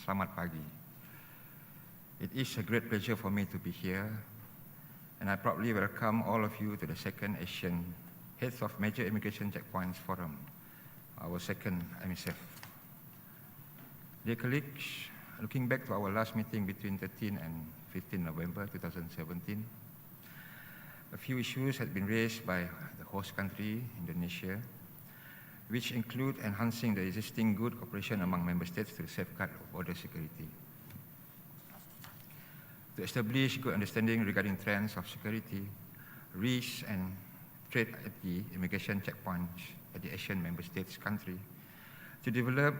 Selamat pagi. It is a great pleasure for me to be here, and I proudly welcome all of you to the second ASEAN Heads of Major Immigration Checkpoints Forum, our second AMICF. Dear colleagues, looking back to our last meeting between 13 and 15 November 2017, a few issues had been raised by the host country, Indonesia, which include enhancing the existing good cooperation among member states to safeguard border security, to establish good understanding regarding trends of security, risks and threat at the immigration checkpoints at the ASEAN member states country, to develop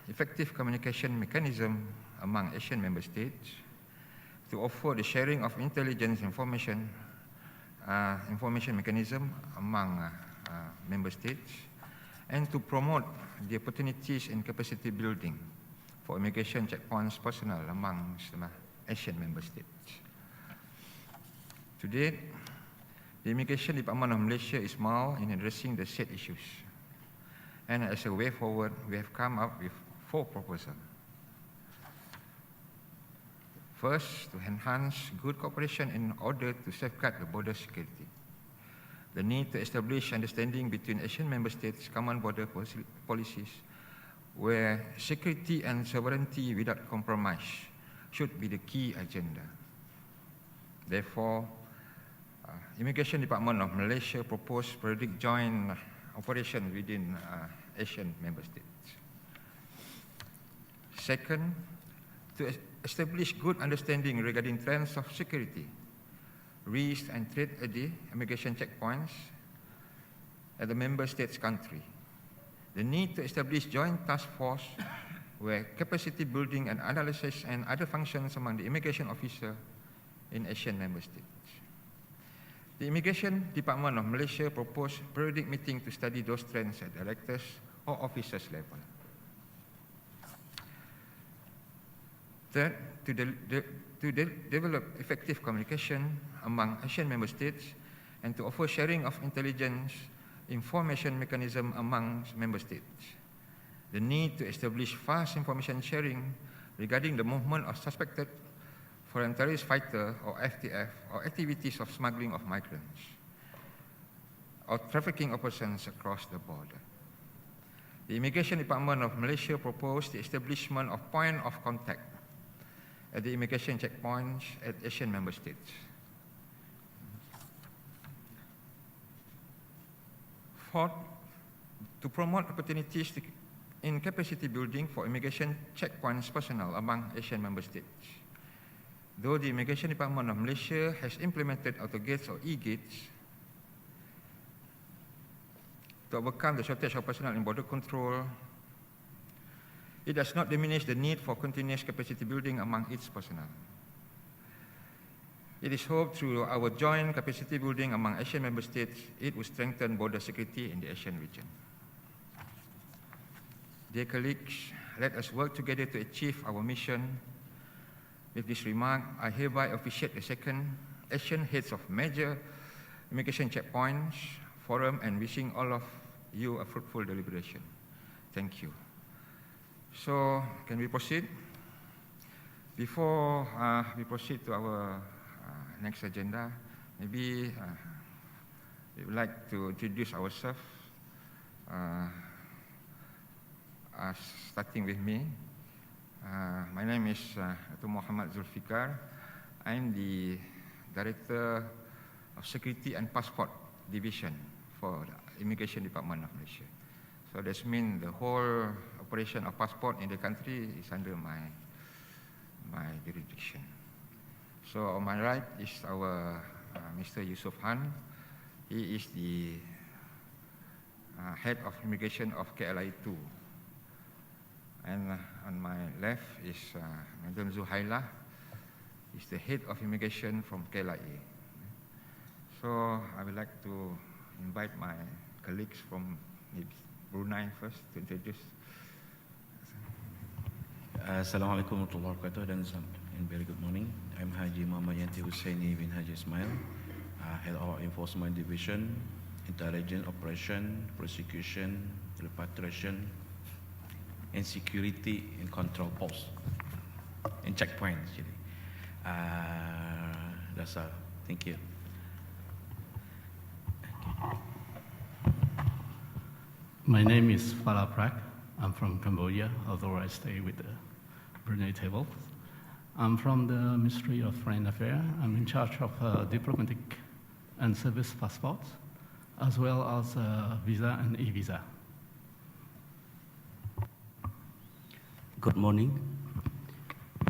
effective communication mechanism among ASEAN member states, to offer the sharing of intelligence information mechanism among member states, and to promote the opportunities in capacity building for immigration checkpoints personnel among ASEAN member states. To date, the Immigration Department of Malaysia is more in addressing the said issues. And as a way forward, we have come up with 4 proposals. First, to enhance good cooperation in order to safeguard the border security. The need to establish understanding between ASEAN member states' common border policies, where security and sovereignty without compromise should be the key agenda. Therefore, Immigration Department of Malaysia proposed periodic joint operation within ASEAN member states. Second, to establish good understanding regarding trends of security, risks and threat at the immigration checkpoints at the member states country. The need to establish joint task force where capacity building and analysis and other functions among the immigration officer in ASEAN member states. The Immigration Department of Malaysia proposed periodic meeting to study those trends at directors or officers level. Third, to develop effective communication among ASEAN member states and to offer sharing of intelligence information mechanism among member states. The need to establish fast information sharing regarding the movement of suspected foreign terrorist fighter or FTF or activities of smuggling of migrants or trafficking of persons across the border. The Immigration Department of Malaysia proposed the establishment of point of contact at the immigration checkpoints at ASEAN member states. Fourth, to promote opportunities in capacity building for immigration checkpoints personnel among ASEAN member states. Though the Immigration Department of Malaysia has implemented auto-gates or e-gates to overcome the shortage of personnel in border control, it does not diminish the need for continuous capacity building among its personnel. It is hoped through our joint capacity building among ASEAN member states, it will strengthen border security in the ASEAN region. Dear colleagues, let us work together to achieve our mission. With this remark, I hereby officiate the second ASEAN Heads of Major Immigration Checkpoints Forum and wishing all of you a fruitful deliberation. Thank you. So, can we proceed? Before we proceed to our next agenda, maybe we would like to introduce ourselves, starting with me. My name is Dr. Muhammad Zulfikar. I'm the Director of Security and Passport Division for the Immigration Department of Malaysia. So that means the whole operation of passport in the country is under my jurisdiction. So on my right is our Mr. Yusuf Han. He is the head of immigration of KLIA 2. And on my left is Madam Zuhaila. He's the head of immigration from KLIA. So I would like to invite my colleagues from Brunei first to introduce. Assalamualaikum warahmatullahi wabarakatuh and very good morning. I'm Haji Muhammad Yanti Hussaini bin Haji Ismail, Head of Enforcement Division, Intelligence Operation, Prosecution, Repatriation, and Security and Control Post in checkpoint actually. That's all. Thank you. My name is Fala Prak. I'm from Cambodia, although I stay with the Brunei table. I'm from the Ministry of Foreign Affairs. I'm in charge of diplomatic and service passports, as well as visa and e-visa. Good morning.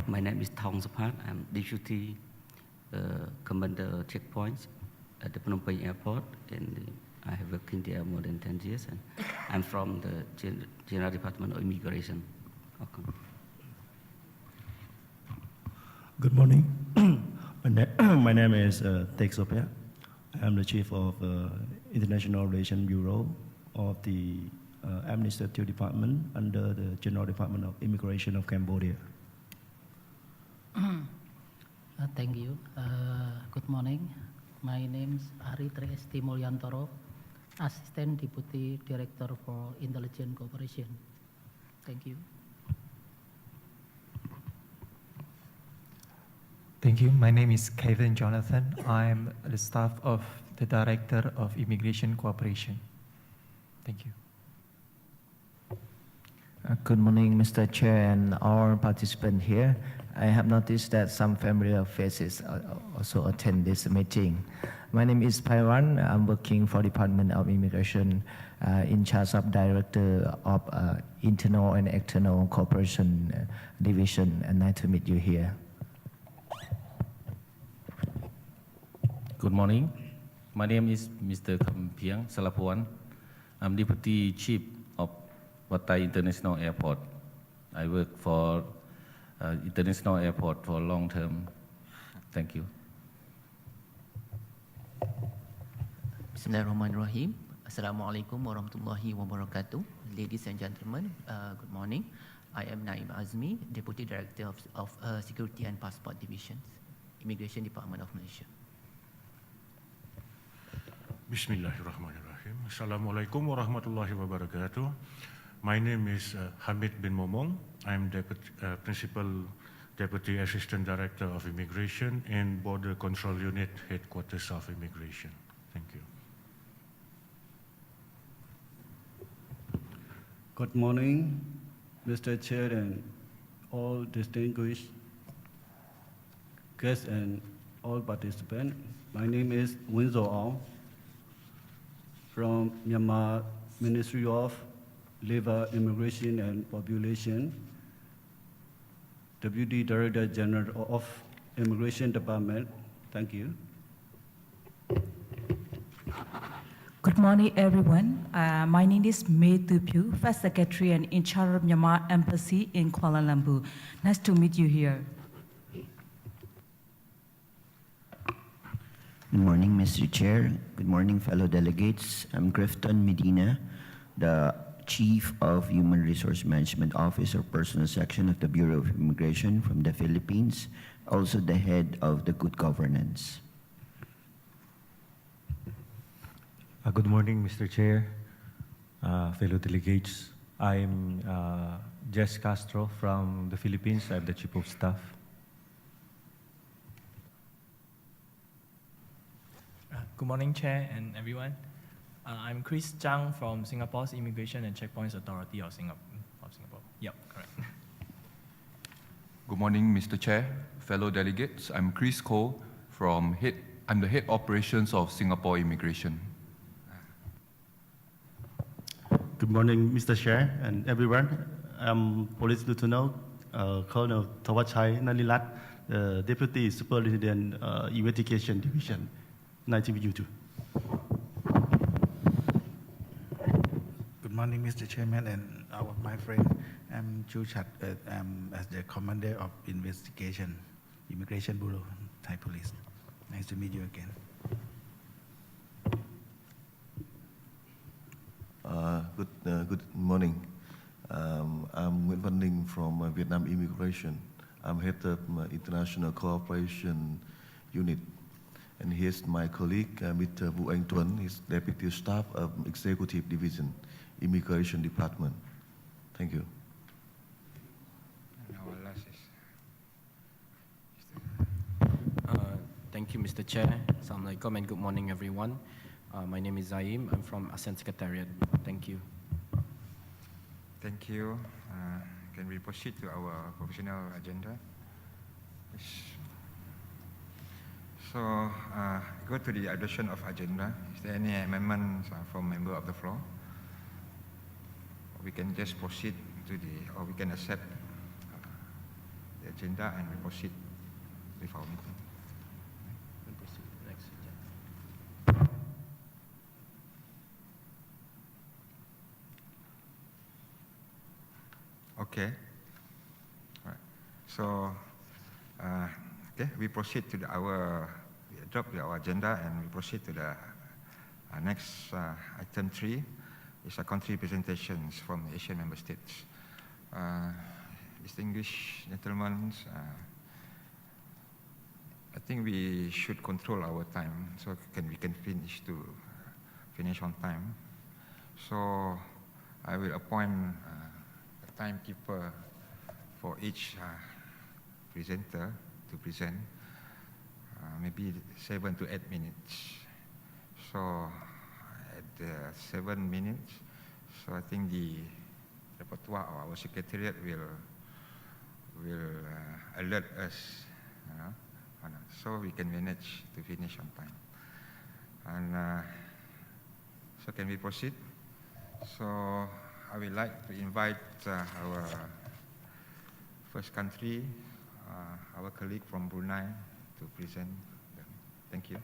My name is Thong Sapat. I'm Deputy Commander Checkpoints at the Phnom Penh Airport, and I have worked in there more than 10 years, and I'm from the General Department of Immigration. Okay. Good morning. My name is Tek Sopia. I'm the Chief of International Relations Bureau of the Administrative Department under the General Department of Immigration of Cambodia. Thank you. Good morning. My name is Ari Triesti Mulyantoro, Assistant Deputy Director for Intelligence Cooperation. Thank you. Thank you. My name is Kevin Jonathan. I'm the staff of the Director of Immigration Cooperation. Thank you. Good morning, Mr. Chair and all participants here. I have noticed that some familiar faces also attend this meeting. My name is Paiwan. I'm working for Department of Immigration in charge of Director of Internal and External Cooperation Division, and nice to meet you here. Good morning. My name is Mr. Kampiang Salapuan. I'm Deputy Chief of Watai International Airport. I work for International Airport for long term. Thank you. Bismillahirrahmanirrahim. Assalamualaikum warahmatullahi wabarakatuh. Ladies and gentlemen, good morning. I am Naim Azmi, Deputy Director of Security and Passport Divisions, Immigration Department of Malaysia. Bismillahirrahmanirrahim. Assalamualaikum warahmatullahi wabarakatuh. My name is Hamid bin Momong. I'm Principal Deputy Assistant Director of Immigration and Border Control Unit, Headquarters of Immigration. Thank you. Good morning, Mr. Chair and all distinguished guests and all participants. My name is Winzo Ong from Myanmar Ministry of Labor, Immigration and Population, Deputy Director General of Immigration Department. Thank you. Good morning, everyone. My name is Mei Tu Phu, First Secretary and in charge of Myanmar Embassy in Kuala Lumpur. Nice to meet you here. Good morning, Mr. Chair. Good morning, fellow delegates. I'm Grifton Medina, the Chief of Human Resource Management Officer, Personal Section of the Bureau of Immigration from the Philippines, also the head of the Good Governance. Good morning, Mr. Chair, fellow delegates. I'm Jess Castro from the Philippines. I'm the Chief of Staff. Good morning, Chair and everyone. I'm Chris Zhang from Singapore's Immigration and Checkpoints Authority of Singapore. Yep, correct. Good morning, Mr. Chair, fellow delegates. I'm Chris Koh I'm the Head Operations of Singapore Immigration. Good morning, Mr. Chair and everyone. I'm Police Lieutenant Colonel Thawachai Nalilat, the Deputy Superintendent Investigation Division. Nice to meet you too. Good morning, Mr. Chairman and my friend. I'm Chu Chat. I'm as the Commander of Investigation, Immigration Bureau, Thai Police. Nice to meet you again. Good morning. I'm Nguyen Văn Ninh from Vietnam Immigration. I'm head of International Cooperation Unit. And here's my colleague, Mr. Vu Anh Tuấn. He's Deputy Staff of Executive Division, Immigration Department. Thank you. And our last is Thank you, Mr. Chair. Assalamualaikum and good morning, everyone. My name is Zaim. I'm from ASEAN Secretariat. Thank you. Thank you. Can we proceed to our professional agenda? Yes. So, go to the adoption of agenda. Is there any amendments from member of the floor? We can just proceed to or we can accept the agenda and we proceed with our meeting. We'll proceed to the next agenda. Okay. All right. So, okay, we proceed to we adopt our agenda and we proceed to the next item 3. It's a country presentations from the Asian member states. Distinguished gentlemen, I think we should control our time so we can finish on time. So I will appoint a timekeeper for each presenter to present, maybe 7 to 8 minutes. So at 7 minutes, so I think the repertoire or our secretariat will alert us, so we can manage to finish on time. And so can we proceed? So I would like to invite our first country, our colleague from Brunei, to present them. Thank you.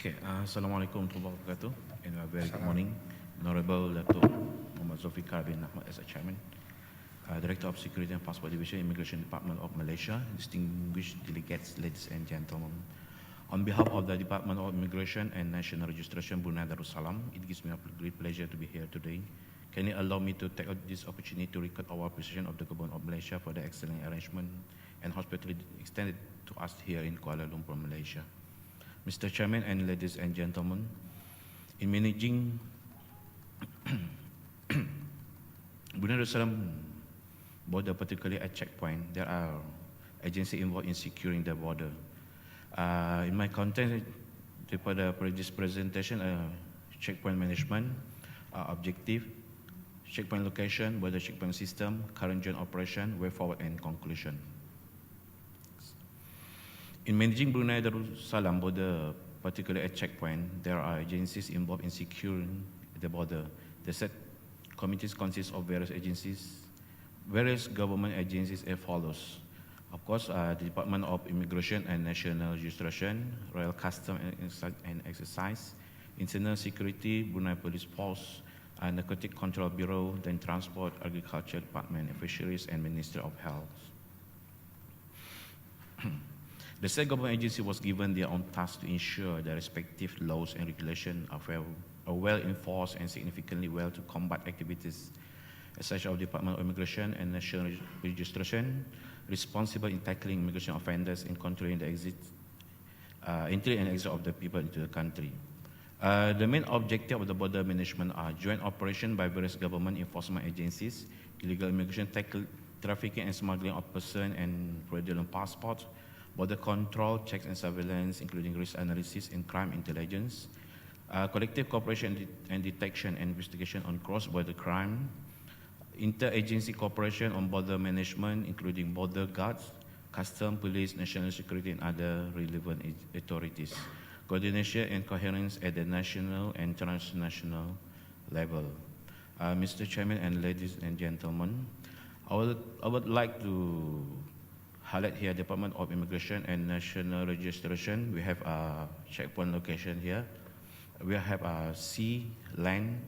Okay, Assalamualaikum warahmatullahi wabarakatuh, and a very good morning. Honorable Dato' Muhammad Zulfikar bin Ahmad as a Chairman, Director of Security and Passport Division, Immigration Department of Malaysia, distinguished delegates, ladies and gentlemen. On behalf of the Department of Immigration and National Registration, Brunei Darussalam, it gives me a great pleasure to be here today. Can you allow me to take this opportunity to record our appreciation of the Government of Malaysia for the excellent arrangement and hospitality extended to us here in Kuala Lumpur, Malaysia. Mr. Chairman and ladies and gentlemen, in managing Brunei Darussalam border, particularly at checkpoint, there are agencies involved in securing the border. In my content for this presentation, checkpoint management, objective, checkpoint location, border checkpoint system, current joint operation, way forward, and conclusion. In managing Brunei Darussalam border, particularly at checkpoint, there are agencies involved in securing the border. The set committees consist of various agencies, various government agencies as follows. Of course, the Department of Immigration and National Registration, Royal Custom and Exercise, Internal Security, Brunei Police Force, Narcotic Control Bureau, then Transport, Agriculture Department, Fisheries, and Ministry of Health. The state government agency was given their own task to ensure the respective laws and regulations are well enforced and significantly well to combat activities such as Department of Immigration and National Registration, responsible in tackling immigration offenders and controlling the entry and exit of the people into the country. The main objective of the border management are joint operation by various government enforcement agencies, illegal immigration, trafficking and smuggling of persons and fraudulent passports, border control, checks and surveillance, including risk analysis and crime intelligence, collective cooperation and detection and investigation on cross-border crime, inter-agency cooperation on border management, including border guards, custom, police, national security, and other relevant authorities, coordination and coherence at the national and transnational level. Mr. Chairman and ladies and gentlemen, I would like to highlight here Department of Immigration and National Registration. We have a checkpoint location here. We have a sea, land,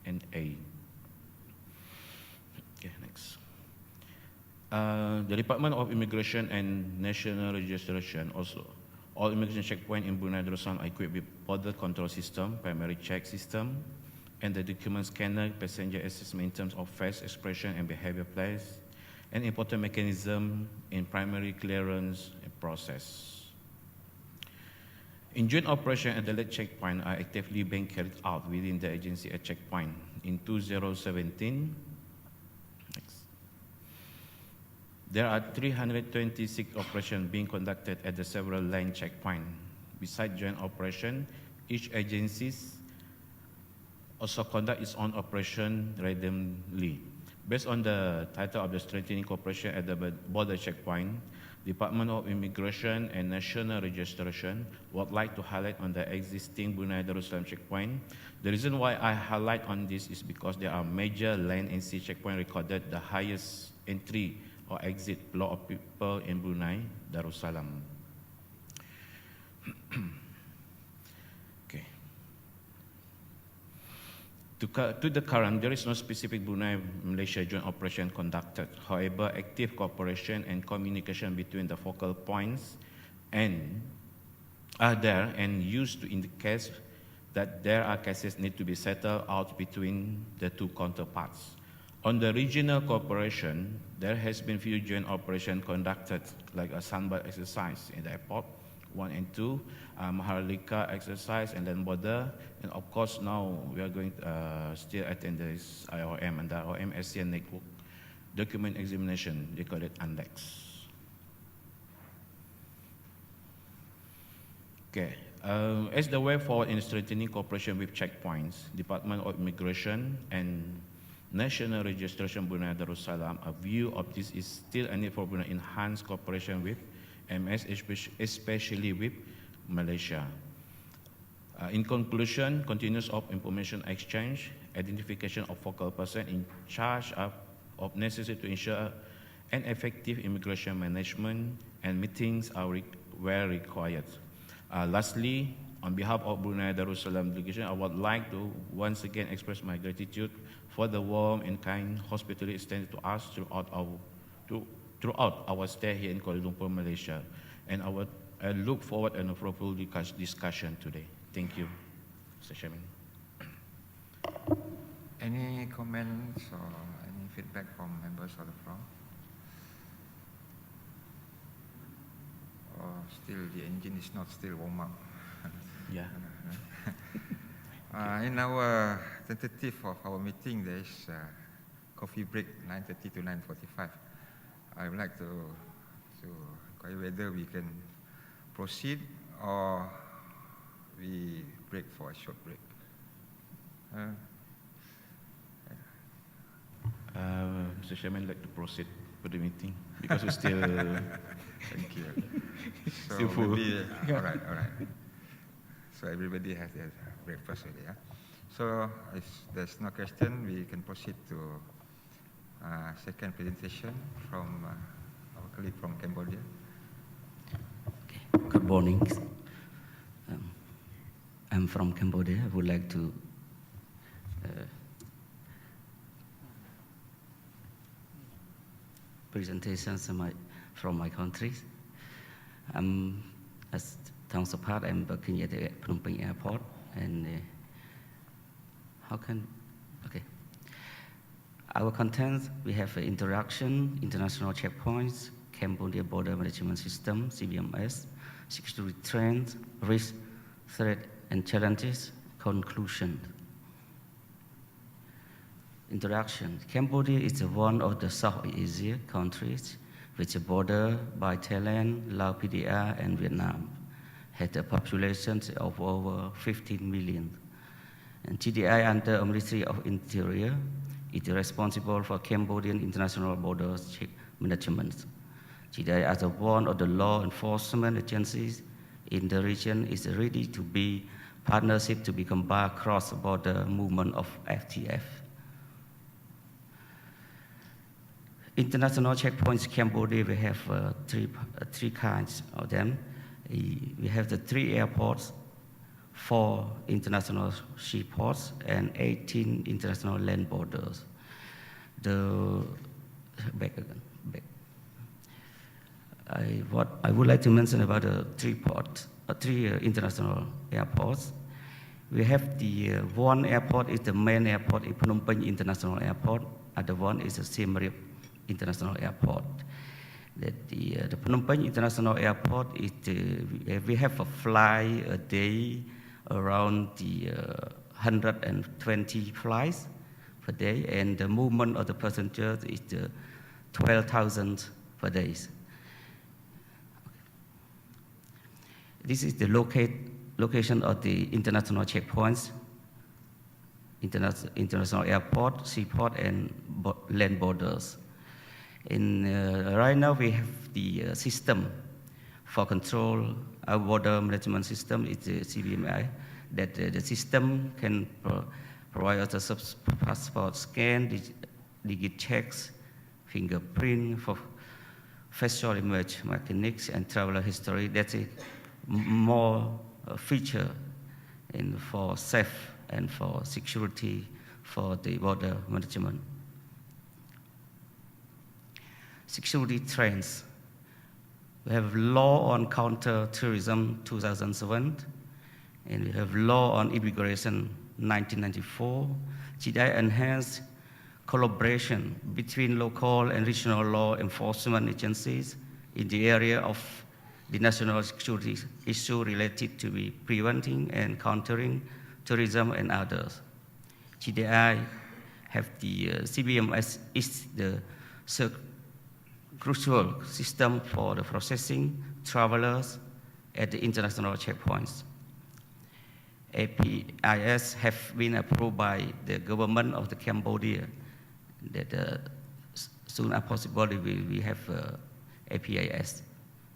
and A. Okay, next. The Department of Immigration and National Registration All immigration checkpoints in Brunei Darussalam are equipped with border control system, primary check system, and the document scanner, passenger assessment in terms of face expression and behavior place, an important mechanism in primary clearance process. In joint operation at the late checkpoint are actively being carried out within the agency at checkpoint. In 2017, there are 326 operations being conducted at the several land checkpoints. Besides joint operation, each agency also conduct its own operation randomly. Based on the title of the strengthening cooperation at the border checkpoint, Department of Immigration and National Registration would like to highlight on the existing Brunei Darussalam checkpoint. The reason why I highlight on this is because there are major land and sea checkpoint recorded the highest entry or exit flow of people in Brunei Darussalam. Okay. To the current, there is no specific Brunei-Malaysia joint operation conducted. However, active cooperation and communication between the focal points are there and used to indicate that there are cases need to be settled out between the two counterparts. On the regional cooperation, there has been few joint operations conducted, like a sunbath exercise in the airport, 1 and 2, Maharlika exercise and then border, and of course now we are going to still attend this IOM and the IOM ASEAN network document examination, they call it ANDEX. Okay, as the way forward in strengthening cooperation with checkpoints, Department of Immigration and National Registration Brunei Darussalam, a view of this is still a need for Brunei enhanced cooperation with MS, especially with Malaysia. In conclusion, continuous of information exchange, identification of focal person in charge of necessary to ensure an effective immigration management, and meetings are where required. Lastly, on behalf of Brunei Darussalam delegation, I would like to once again express my gratitude for the warm and kind hospitality extended to us throughout our stay here in Kuala Lumpur, Malaysia. And I look forward to a fruitful discussion today. Thank you, Mr. Chairman. Any comments or any feedback from members of the floor? Or still the engine is not still warm up? Yeah. In our tentative of our meeting, there is coffee break 9:30 to 9:45. I would like to inquire whether we can proceed or we break for a short break. Mr. Chairman, I'd like to proceed with the meeting because we still. Thank you. So still full. Maybe, all right. So everybody has their breakfast already. Yeah? So if there's no question, we can proceed to second presentation from our colleague from Cambodia. Good morning. I'm from Cambodia. I would like to presentations from my country. As Thong Sapat, I'm working at the Phnom Penh airport, and our content, we have interaction, international checkpoints, Cambodia Border Management System, CBMS, security trends, risk, threat, and challenges, conclusion. Interaction. Cambodia is one of the South Asia countries which is bordered by Thailand, Laos, PDR, and Vietnam, had a population of over 15 million. And TDI under the Ministry of Interior is responsible for Cambodian international borders management. TDI as one of the law enforcement agencies in the region is ready to be partnership to become cross-border movement of FTF. International checkpoints in Cambodia, we have three kinds of them. We have the 3 airports, 4 international seaports, and 18 international land borders. I would like to mention about the three international airports. We have the one airport is the main airport in Phnom Penh International Airport. Other one is the Siem Reap International Airport. The Phnom Penh International Airport is we have a flight a day around the 120 flights per day, and the movement of the passengers is 12,000 per day. This is the location of the international checkpoints, international airport, seaport, and land borders. Right now we have the system for control our border management system is the CBMI, that the system can provide us a passport scan, digit checks, fingerprint for facial image mechanics, and traveler history. That's a more feature for safe and for security for the border management. Security trends. We have law on counter-terrorism 2007, and we have law on immigration 1994. GDI enhanced collaboration between local and regional law enforcement agencies in the area of the national security issue related to the preventing and countering tourism and others. GDI have the CBMS is the crucial system for the processing travelers at the international checkpoints. APIS have been approved by the government of the Cambodia that soon as possible we have APIS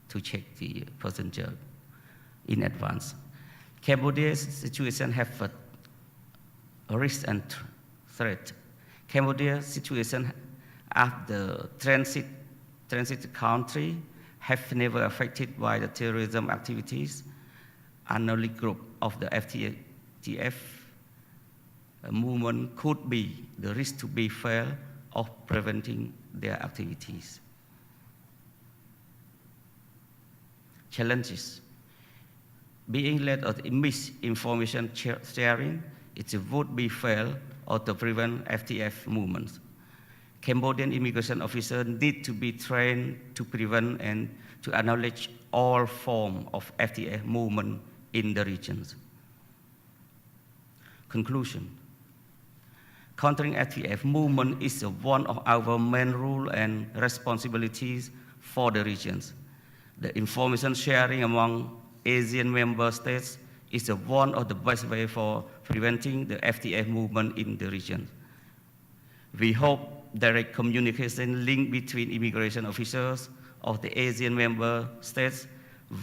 to check the passenger in advance. Cambodia's situation have a risk and threat. Cambodia's situation as the transit country have never affected by the terrorism activities. Another group of the FTF movement could be the risk to be failed of preventing their activities. Challenges. Being led of misinformation sharing, it would be failed or to prevent FTF movements. Cambodian immigration officers need to be trained to prevent and to acknowledge all forms of FTF movement in the regions. Conclusion. Countering FTF movement is one of our main roles and responsibilities for the regions. The information sharing among ASEAN member states is one of the best ways for preventing the FTF movement in the region. We hope direct communication link between immigration officers of the ASEAN member states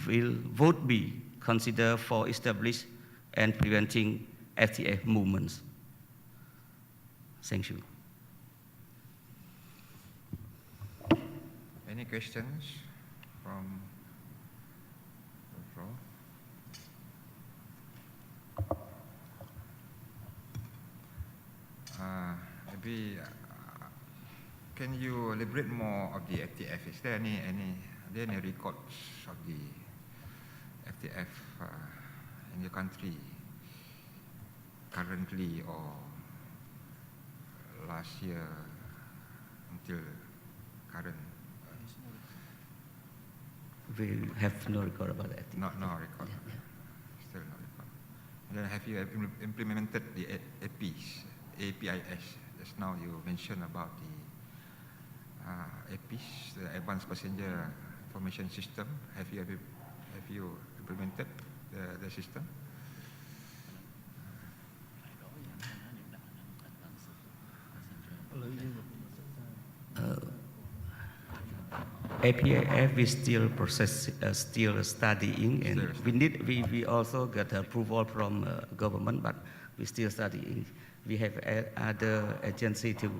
would be considered for establishing and preventing FTF movements. Thank you. Any questions from the floor? Maybe can you elaborate more of the FTF? Is there any records of the FTF in your country currently or last year until current? We have no record about that. No record. Yeah. Still no record. And then have you implemented the APIS? Just now you mentioned about the APIS, the Advanced Passenger Information System. Have you implemented the system? APIF is still still studying, and we also got approval from government, but we still studying. We have other agency to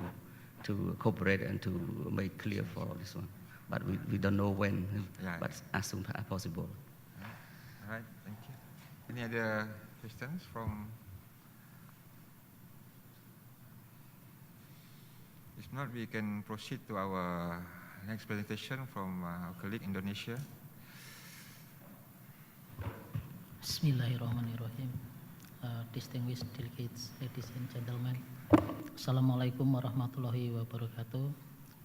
cooperate and to make clear for this one, but we don't know when, but as soon as possible. All right, thank you. Any other questions from? If not, we can proceed to our next presentation from our colleague Indonesia. Bismillahirrahmanirrahim. Distinguished delegates, ladies and gentlemen. Assalamualaikum warahmatullahi wabarakatuh.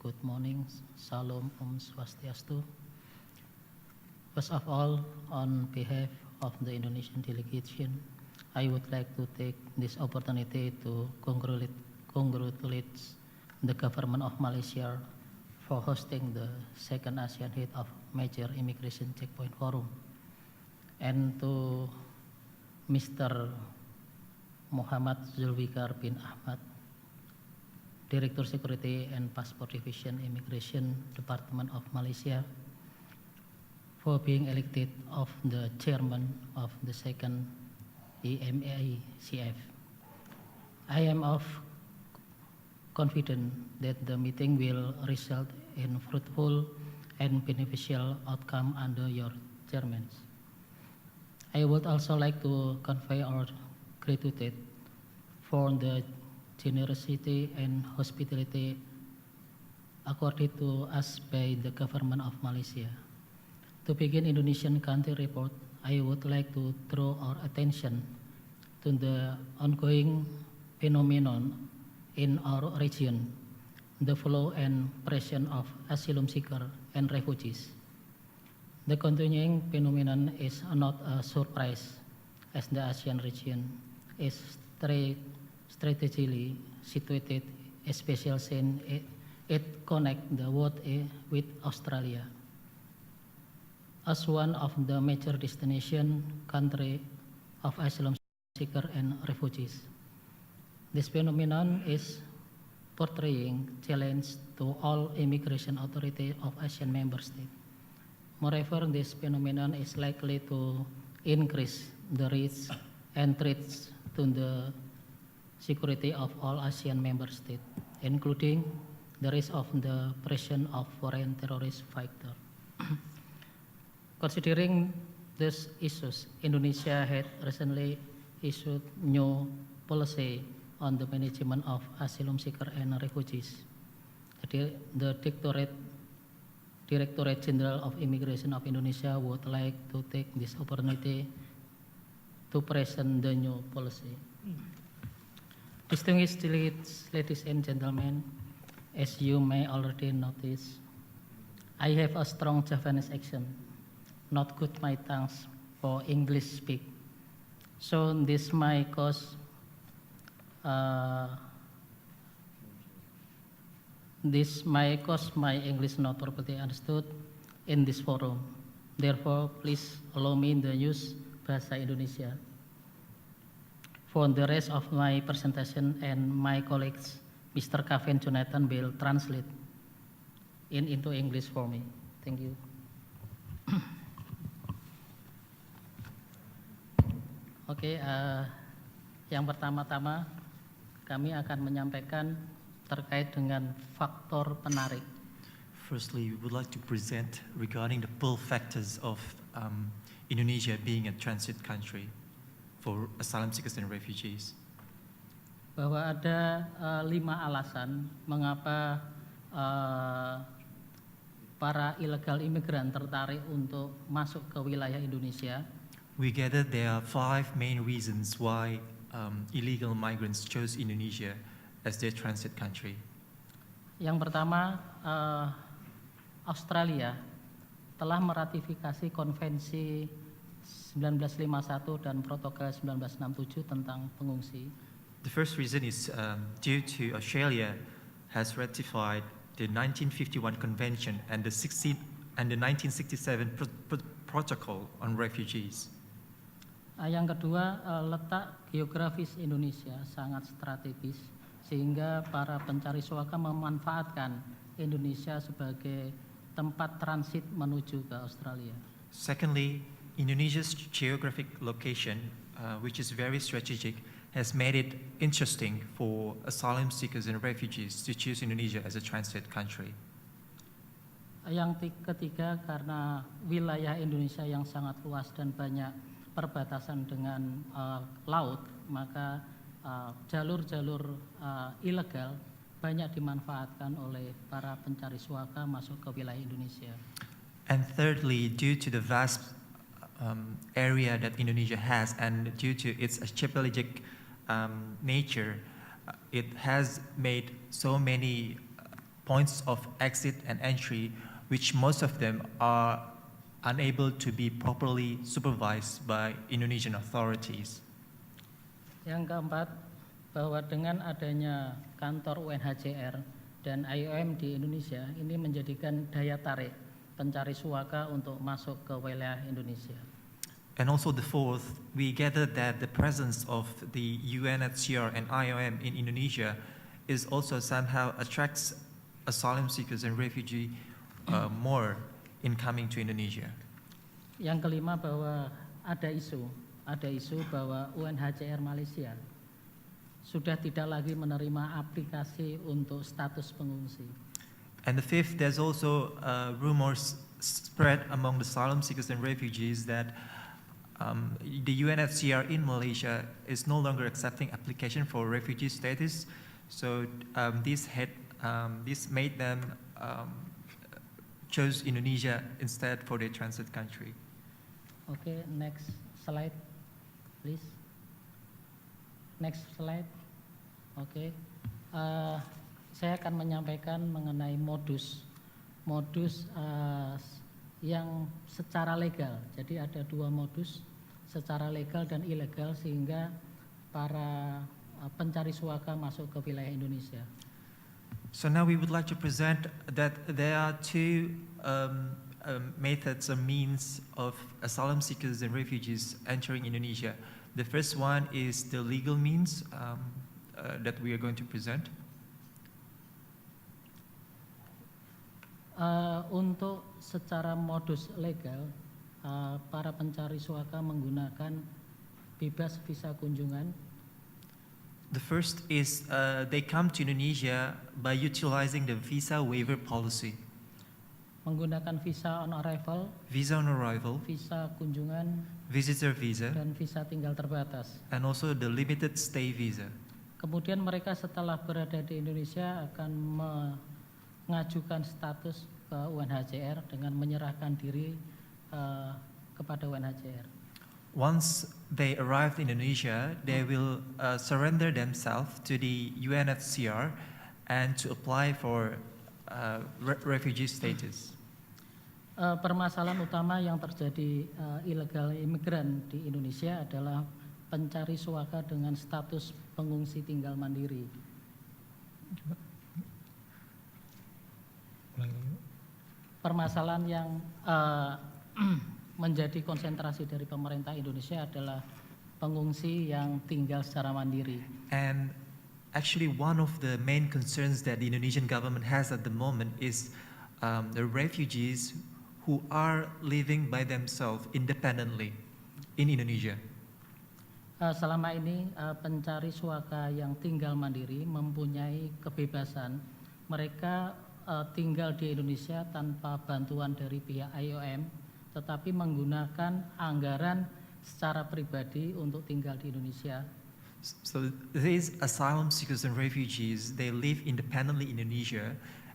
Good morning, Salam, Om Swastiastu. First of all, on behalf of the Indonesian delegation, I would like to take this opportunity to congratulate the government of Malaysia for hosting the second ASEAN Head of Major Immigration Checkpoint Forum, and to Mr. Muhammad Zulfikar bin Ahmad, Director Security and Passport Division Immigration Department of Malaysia, for being elected of the chairman of the second AMICF. I am confident that the meeting will result in fruitful and beneficial outcome under your chairmanship. I would also like to convey our gratitude for the generosity and hospitality accorded to us by the government of Malaysia. To begin Indonesian country report, I would like to draw our attention to the ongoing phenomenon in our region, the flow and pressure of asylum seekers and refugees. The continuing phenomenon is not a surprise, as the ASEAN region is strategically situated, especially since it connects the world with Australia. As one of the major destination country of asylum seekers and refugees, this phenomenon is portraying challenge to all immigration authorities of ASEAN member states. Moreover, this phenomenon is likely to increase the risk and threats to the security of all ASEAN member states, including the risk of the presence of foreign terrorist fighters. Considering these issues, Indonesia had recently issued new policy on the management of asylum seekers and refugees. The Directorate General of Immigration of Indonesia would like to take this opportunity to present the new policy. Distinguished delegates, ladies and gentlemen, as you may already notice, I have a strong Japanese accent, not good my tongues for English speak. So this may cause my English not properly understood in this forum. Therefore, please allow me to use Bahasa Indonesia. For the rest of my presentation and my colleagues, Mr. Kevin Jonathan will translate into English for me. Thank you. Oke, yang pertama-tama kami akan menyampaikan terkait dengan faktor penarik. Firstly, we would like to present regarding the pull factors of Indonesia being a transit country for asylum seekers and refugees. Bahwa ada 5 alasan mengapa para ilegal imigran tertarik untuk masuk ke wilayah Indonesia. We gather there are 5 main reasons why illegal migrants chose Indonesia as their transit country. Yang pertama, Australia telah meratifikasi Konvensi 1951 dan Protokol 1967 tentang pengungsi. The first reason is due to Australia has ratified the 1951 Convention and the 1967 Protocol on Refugees. Yang kedua, letak geografis Indonesia sangat strategis sehingga para pencari suaka memanfaatkan Indonesia sebagai tempat transit menuju ke Australia. Secondly, Indonesia's geographic location, which is very strategic, has made it interesting for asylum seekers and refugees to choose Indonesia as a transit country. Yang ketiga, karena wilayah Indonesia yang sangat luas dan banyak perbatasan dengan laut, maka jalur-jalur ilegal banyak dimanfaatkan oleh para pencari suaka masuk ke wilayah Indonesia. And thirdly, due to the vast area that Indonesia has and due to its archipelagic nature, it has made so many points of exit and entry, which most of them are unable to be properly supervised by Indonesian authorities. Yang keempat, bahwa dengan adanya kantor UNHCR dan IOM di Indonesia, ini menjadikan daya tarik pencari suaka untuk masuk ke wilayah Indonesia. And also the fourth, we gathered that the presence of the UNHCR and IOM in Indonesia is also somehow attracts asylum seekers and refugees more in coming to Indonesia. Yang kelima, bahwa ada isu bahwa UNHCR Malaysia sudah tidak lagi menerima aplikasi untuk status pengungsi. And the fifth, there's also rumors spread among the asylum seekers and refugees that the UNHCR in Malaysia is no longer accepting application for refugee status. So this made them chose Indonesia instead for their transit country. Okay, next slide, please. Next slide. Okay. Saya akan menyampaikan mengenai modus yang secara legal. Jadi ada dua modus, secara legal dan ilegal, sehingga para pencari suaka masuk ke wilayah Indonesia. So now we would like to present that there are two methods or means of asylum seekers and refugees entering Indonesia. The first one is the legal means that we are going to present. Untuk secara modus legal, para pencari suaka menggunakan bebas visa kunjungan. The first is they come to Indonesia by utilizing the visa waiver policy. Menggunakan visa on arrival, visa kunjungan, visitor visa, dan visa tinggal terbatas. and also the limited stay visa. Kemudian mereka setelah berada di Indonesia akan mengajukan status ke UNHCR dengan menyerahkan diri kepada UNHCR. Once they arrive in Indonesia, they will surrender themselves to the UNHCR and to apply for refugee status. Permasalahan utama yang terjadi illegal imigran di Indonesia adalah pencari suaka dengan status pengungsi tinggal mandiri. Permasalahan yang menjadi konsentrasi dari pemerintah Indonesia adalah pengungsi yang tinggal secara mandiri. And actually one of the main concerns that the Indonesian government has at the moment is the refugees who are living by themselves independently in Indonesia. Selama ini pencari suaka yang tinggal mandiri mempunyai kebebasan. Mereka tinggal di Indonesia tanpa bantuan dari pihak IOM, tetapi menggunakan anggaran secara pribadi untuk tinggal di Indonesia. So these asylum seekers and refugees, they live independently in Indonesia,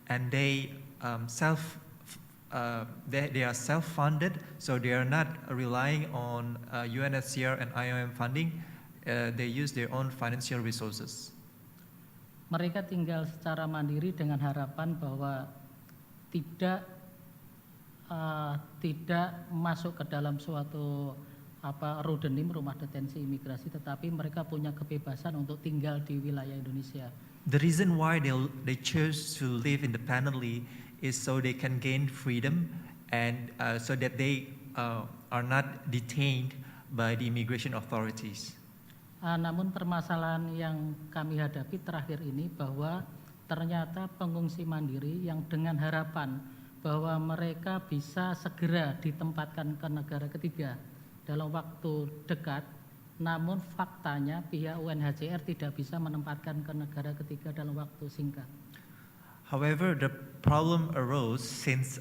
and they are self-funded, so they are not relying on UNHCR and IOM funding. They use their own financial resources. Mereka tinggal secara mandiri dengan harapan bahwa tidak masuk ke dalam suatu rudenim, rumah detensi imigrasi, tetapi mereka punya kebebasan untuk tinggal di wilayah Indonesia. The reason why they chose to live independently is so they can gain freedom and so that they are not detained by the immigration authorities. Namun permasalahan yang kami hadapi terakhir ini bahwa ternyata pengungsi mandiri yang dengan harapan bahwa mereka bisa segera ditempatkan ke negara ketiga dalam waktu dekat, namun faktanya pihak UNHCR tidak bisa menempatkan ke negara ketiga dalam waktu singkat. However, the problem arose since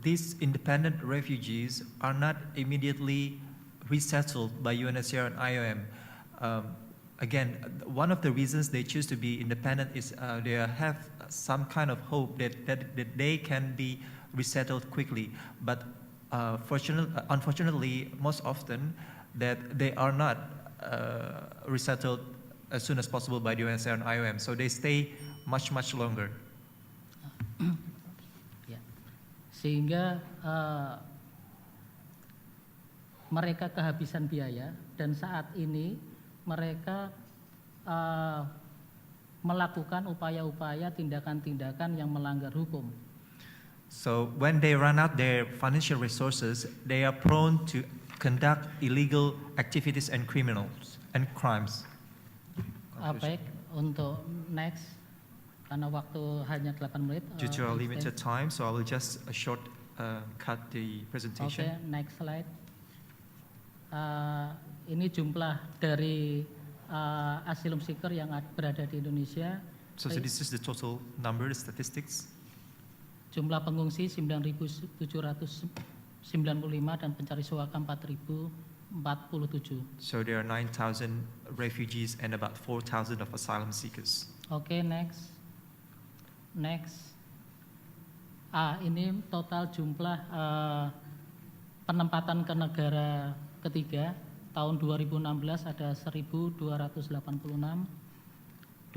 these independent refugees are not immediately resettled by UNHCR and IOM. again, one of the reasons they choose to be independent is they have some kind of hope that they can be resettled quickly. But unfortunately, most often that they are not resettled as soon as possible by the UNHCR and IOM. So they stay much longer. Ya. Sehingga mereka kehabisan biaya dan saat ini mereka melakukan upaya-upaya tindakan-tindakan yang melanggar hukum. So when they run out their financial resources, they are prone to conduct illegal activities and crimes. Baik, untuk next, karena waktu hanya 8 menit. Due to our limited time, so I will just cut the presentation. Okay, next slide. Ini jumlah dari asylum seeker yang berada di Indonesia. So this is the total number, the statistics. Jumlah pengungsi 9.795 dan pencari suaka 4.047. So there are 9,000 refugees and about 4,000 of asylum seekers. Okay, next. Ini total jumlah penempatan ke negara ketiga. Tahun 2016 ada 1.286,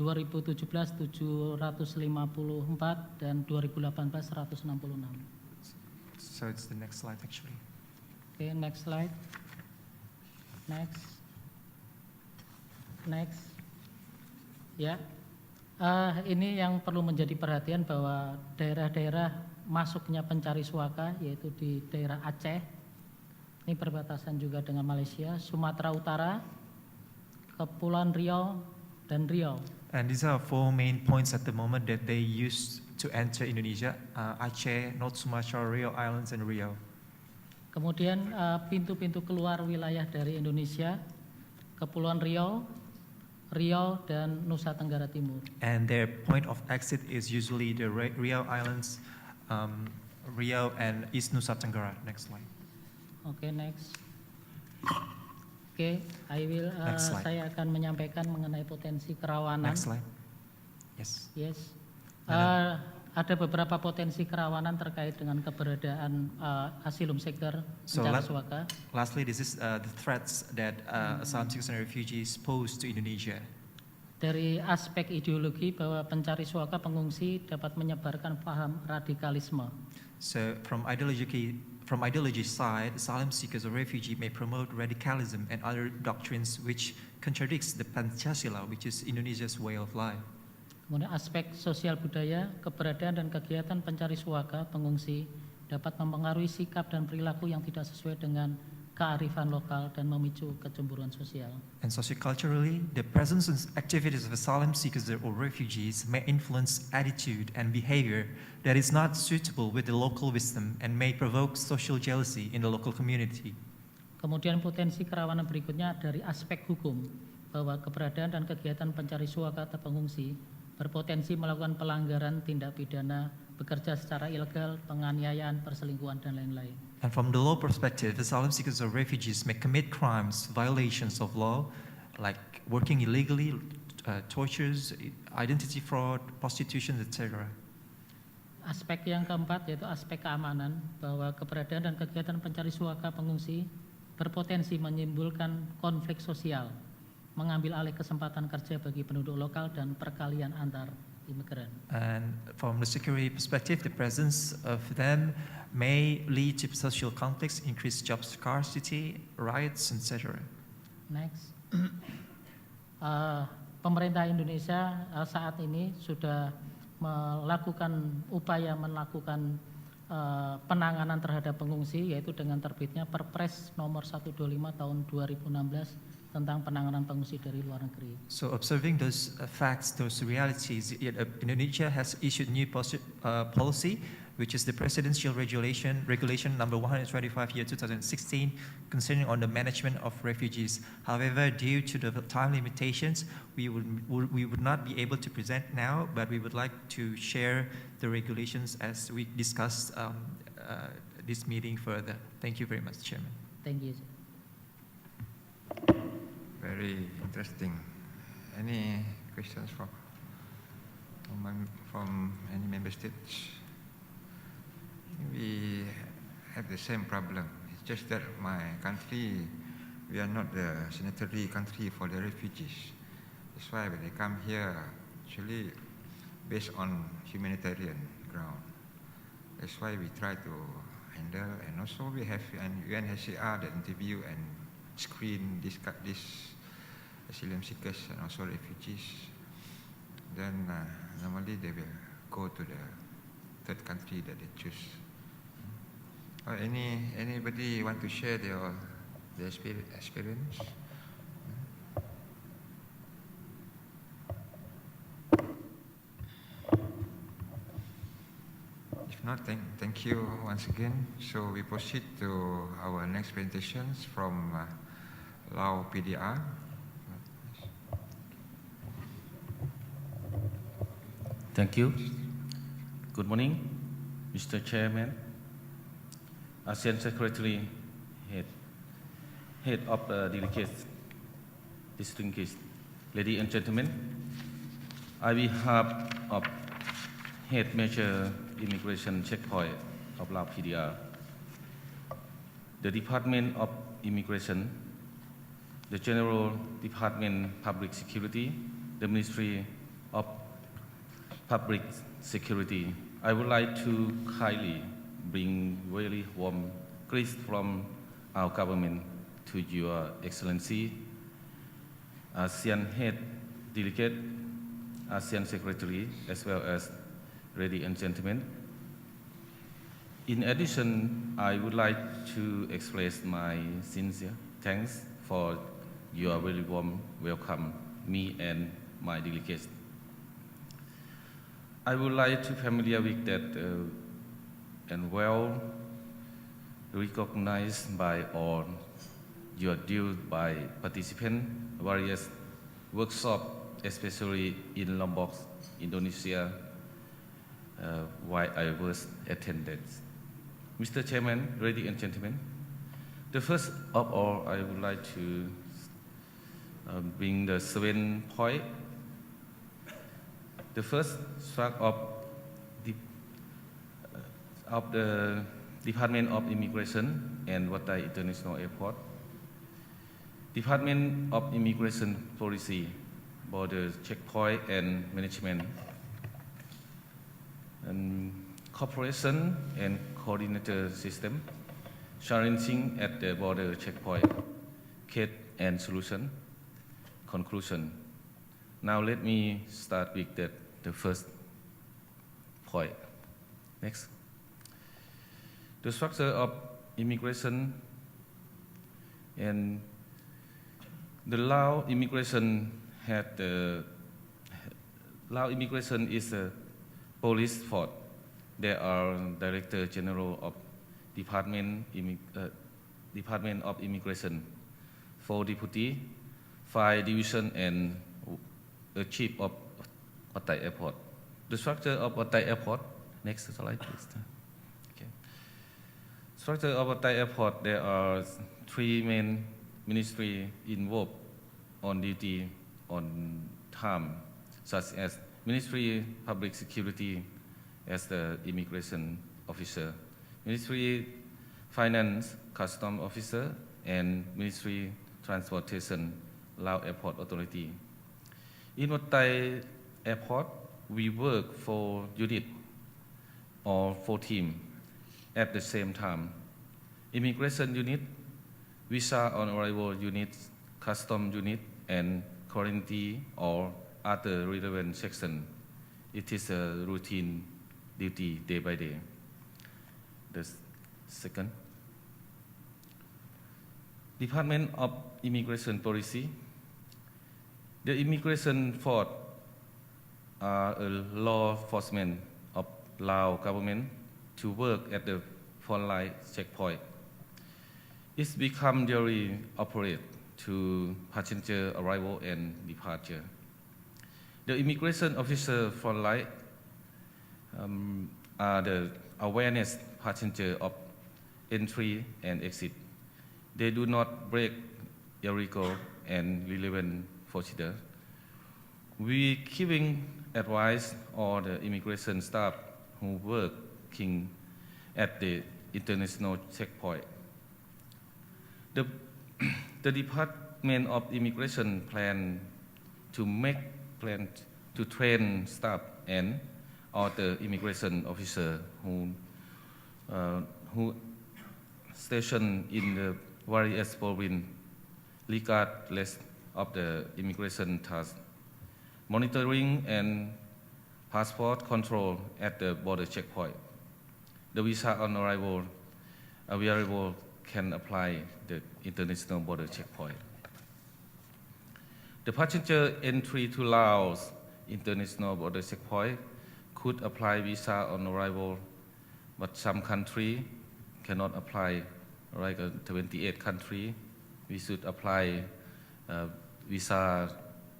2017 754, dan 2018 166. So it's the next slide actually. Okay, next slide. Next. Ya. Ini yang perlu menjadi perhatian bahwa daerah-daerah masuknya pencari suaka yaitu di daerah Aceh. Ini perbatasan juga dengan Malaysia, Sumatera Utara, Kepulauan Riau, dan Riau. And these are 4 main points at the moment that they use to enter Indonesia: Aceh, North Sumatra, Riau Islands, and Riau. Kemudian pintu-pintu keluar wilayah dari Indonesia, Kepulauan Riau, dan Nusa Tenggara Timur. And their point of exit is usually the Riau Islands, Riau, and East Nusa Tenggara. Next slide. Okay, next. Okay, saya akan menyampaikan mengenai potensi kerawanan. Next slide. Yes. Ada beberapa potensi kerawanan terkait dengan keberadaan asylum seeker pencari suaka. Lastly, this is the threats that asylum seekers and refugees pose to Indonesia. Dari aspek ideologi bahwa pencari suaka pengungsi dapat menyebarkan paham radikalisme. So from ideology side, asylum seekers or refugee may promote radicalism and other doctrines which contradicts the Pancasila, which is Indonesia's way of life. Kemudian aspek sosial budaya, keberadaan dan kegiatan pencari suaka pengungsi dapat mempengaruhi sikap dan perilaku yang tidak sesuai dengan kearifan lokal dan memicu kecemburuan sosial. And socioculturally, the presence and activities of asylum seekers or refugees may influence attitude and behavior that is not suitable with the local wisdom and may provoke social jealousy in the local community. Kemudian potensi kerawanan berikutnya dari aspek hukum, bahwa keberadaan dan kegiatan pencari suaka atau pengungsi berpotensi melakukan pelanggaran tindak pidana, bekerja secara ilegal, penganiayaan, perselingkuhan, dan lain-lain. And from the law perspective, asylum seekers or refugees may commit crimes, violations of law, like working illegally, tortures, identity fraud, prostitution, etc. Aspek yang keempat yaitu aspek keamanan, bahwa keberadaan dan kegiatan pencari suaka pengungsi berpotensi menimbulkan konflik sosial, mengambil alih kesempatan kerja bagi penduduk lokal dan perkalian antar imigran. And from the security perspective, the presence of them may lead to social conflicts, increased job scarcity, riots, etc. Next. Pemerintah Indonesia saat ini sudah melakukan penanganan terhadap pengungsi, yaitu dengan terbitnya Perpres nomor 125 tahun 2016 tentang penanganan pengungsi dari luar negeri. So observing those facts, those realities, Indonesia has issued new policy, which is the Presidential Regulation number 125 year 2016 concerning on the management of refugees. However, due to the time limitations, we would not be able to present now, but we would like to share the regulations as we discuss this meeting further. Thank you very much, Chairman. Thank you. Very interesting any questions from any member states? We have the same problem. It's just that my country, we are not the signatory country for the refugees. That's why when they come here, actually based on humanitarian ground. That's why we try to handle, and also we have an UNHCR that interview and screen this asylum seekers and also refugees. Then normally they will go to the third country that they choose. Or anybody want to share their experience? If not, thank you once again. So we proceed to our next presentations from Lao PDR. Thank you. Good morning, Mr. Chairman, ASEAN Secretary, Head of Delegates, distinguished ladies and gentlemen. On behalf of Head Major Immigration Checkpoint of Lao PDR, the Department of Immigration, the General Department Public Security, the Ministry of Public Security, I would like to kindly bring very warm greetings from our government to Your Excellency, ASEAN Head Delegate, ASEAN Secretary, as well as ladies and gentlemen. In addition, I would like to express my sincere thanks for your very warm welcome, me and my delegates. I would like to familiar with that and well recognized by all your due by participants, various workshops, especially in Lombok, Indonesia, while I was attended. Mr. Chairman, ladies and gentlemen, the first of all, I would like to bring the 7 points. The first struck of the Department of Immigration and Watai International Airport. Department of Immigration Policy, Border Checkpoint and Management, and Cooperation and Coordinator System, challenging at the border checkpoint, case and solution, conclusion. Now let me start with the first point. Next. The structure of immigration and the Lao immigration Lao immigration is a police force. There are Director General of Department of Immigration, 4 deputy, 5 division, and a chief of Watai Airport. The structure of Watai Airport. Next slide, please. Okay. Structure of Watai Airport. There are 3 main ministries involved on duty on time, such as Ministry Public Security as the immigration officer, Ministry Finance Custom Officer, and Ministry Transportation Lao Airport Authority. In Watai Airport, we work for unit or 4 teams at the same time. Immigration unit, visa on arrival unit, custom unit, and quarantine or other relevant section. It is a routine duty day by day. The second, Department of Immigration Policy. The immigration force are a law enforcement of Lao government to work at the frontline checkpoint. It's become daily operate to passenger arrival and departure. The immigration officer frontline are the awareness passenger of entry and exit. They do not break illegal and relevant procedure. We giving advice all the immigration staff who working at the international checkpoint. The Department of Immigration plan to train staff and other immigration officer who stationed in the various provinces regardless of the immigration task, monitoring and passport control at the border checkpoint. The visa on arrival available can apply the international border checkpoint. The passenger entry to Laos international border checkpoint could apply visa on arrival, but some country cannot apply, like 28 country. We should apply visa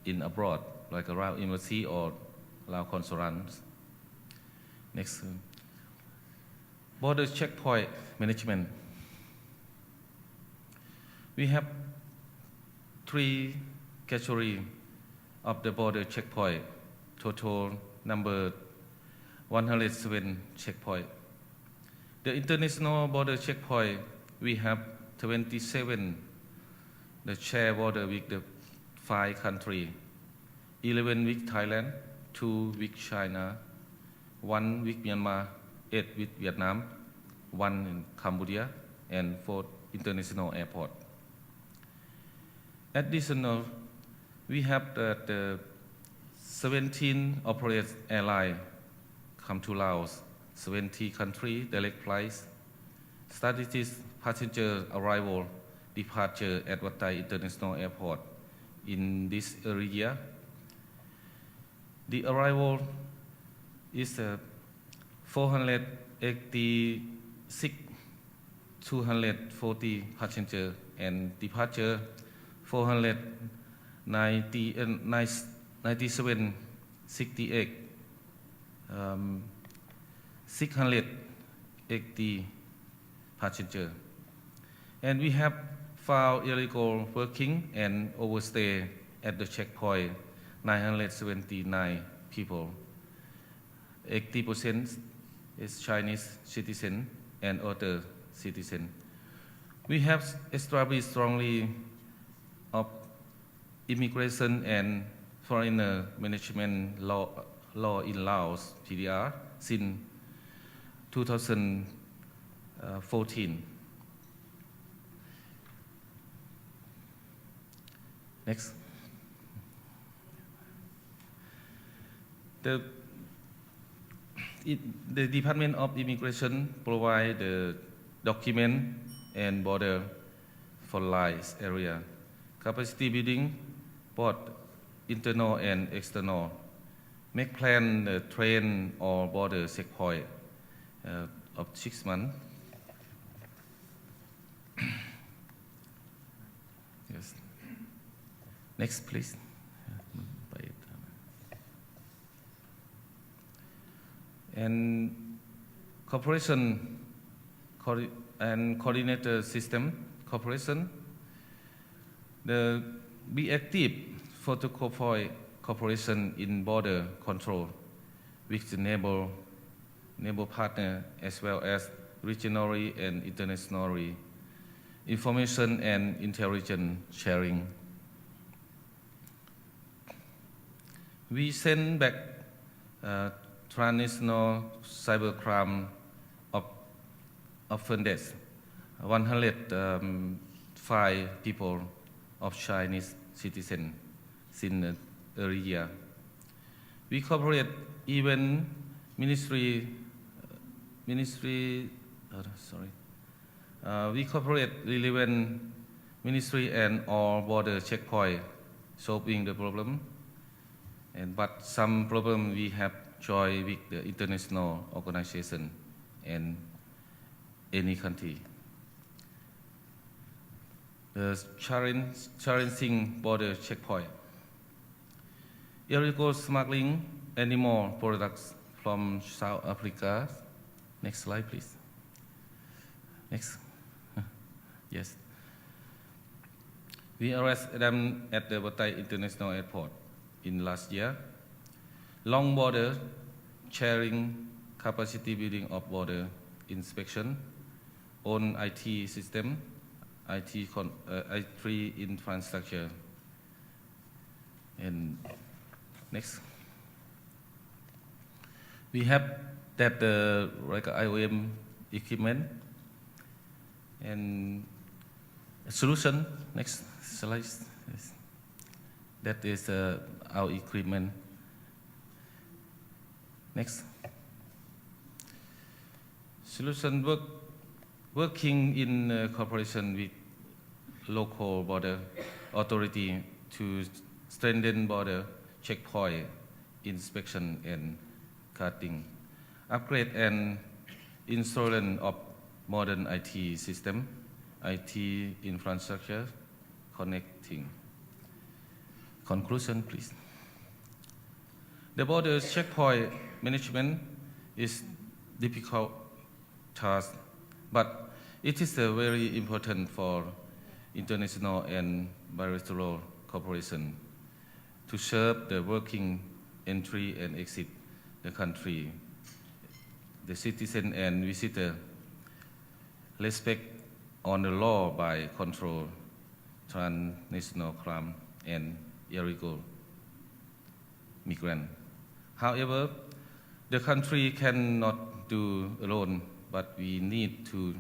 in abroad, like around embassy or Lao consulate. Next, border checkpoint management. We have 3 categories of the border checkpoint, total number 107 checkpoint. The international border checkpoint, we have 27, the share border with the 5 countries, 11 with Thailand, 2 with China, 1 with Myanmar, 8 with Vietnam, 1 in Cambodia, and 4 international airport. Additional, we have the 17 operated airlines come to Laos, 70 countries, direct flights, statistics, passenger arrival, departure at Wat Tai International Airport in this area. The arrival is 486, 240 passengers, and departure 497, 68, 680 passengers. And we have found illegal working and overstay at the checkpoint, 979 people. 80% is Chinese citizen and other citizen. We have established strongly of immigration and foreigner management law in Laos, PDR, since 2014. Next. The Department of Immigration provide the document and border for lies area, capacity building, both internal and external, make plan train or border checkpoint of 6 months. Yes. Next, please. And cooperation and coordinator system cooperation. Be active for the cooperation in border control with the neighbor partner as well as regionally and internationally. Information and intelligence sharing. We send back transnational cybercrime offenders, 105 people of Chinese citizens in the area. We cooperate even we cooperate relevant ministry and all border checkpoint solving the problem. But some problem we have joined with the international organization and any country. The challenging border checkpoint. Illegal smuggling animal products from South Africa. Next slide, please. Next. Yes. We arrest them at the Wat Tai International Airport. in last year. Long border sharing, capacity building of border inspection, own IT system, IT infrastructure. And next, we have that like IOM equipment and solution. Next slide. Yes. That is our equipment. Next. Solution working in cooperation with local border authority to strengthen border checkpoint inspection and cutting, upgrade and installation of modern IT system, IT infrastructure, connecting. Conclusion, please. The border checkpoint management is difficult task, but it is very important for international and bilateral cooperation to serve the working entry and exit the country, the citizen and visitor, respect on the law by control transnational crime and illegal migrant. However, the country cannot do alone, but we need to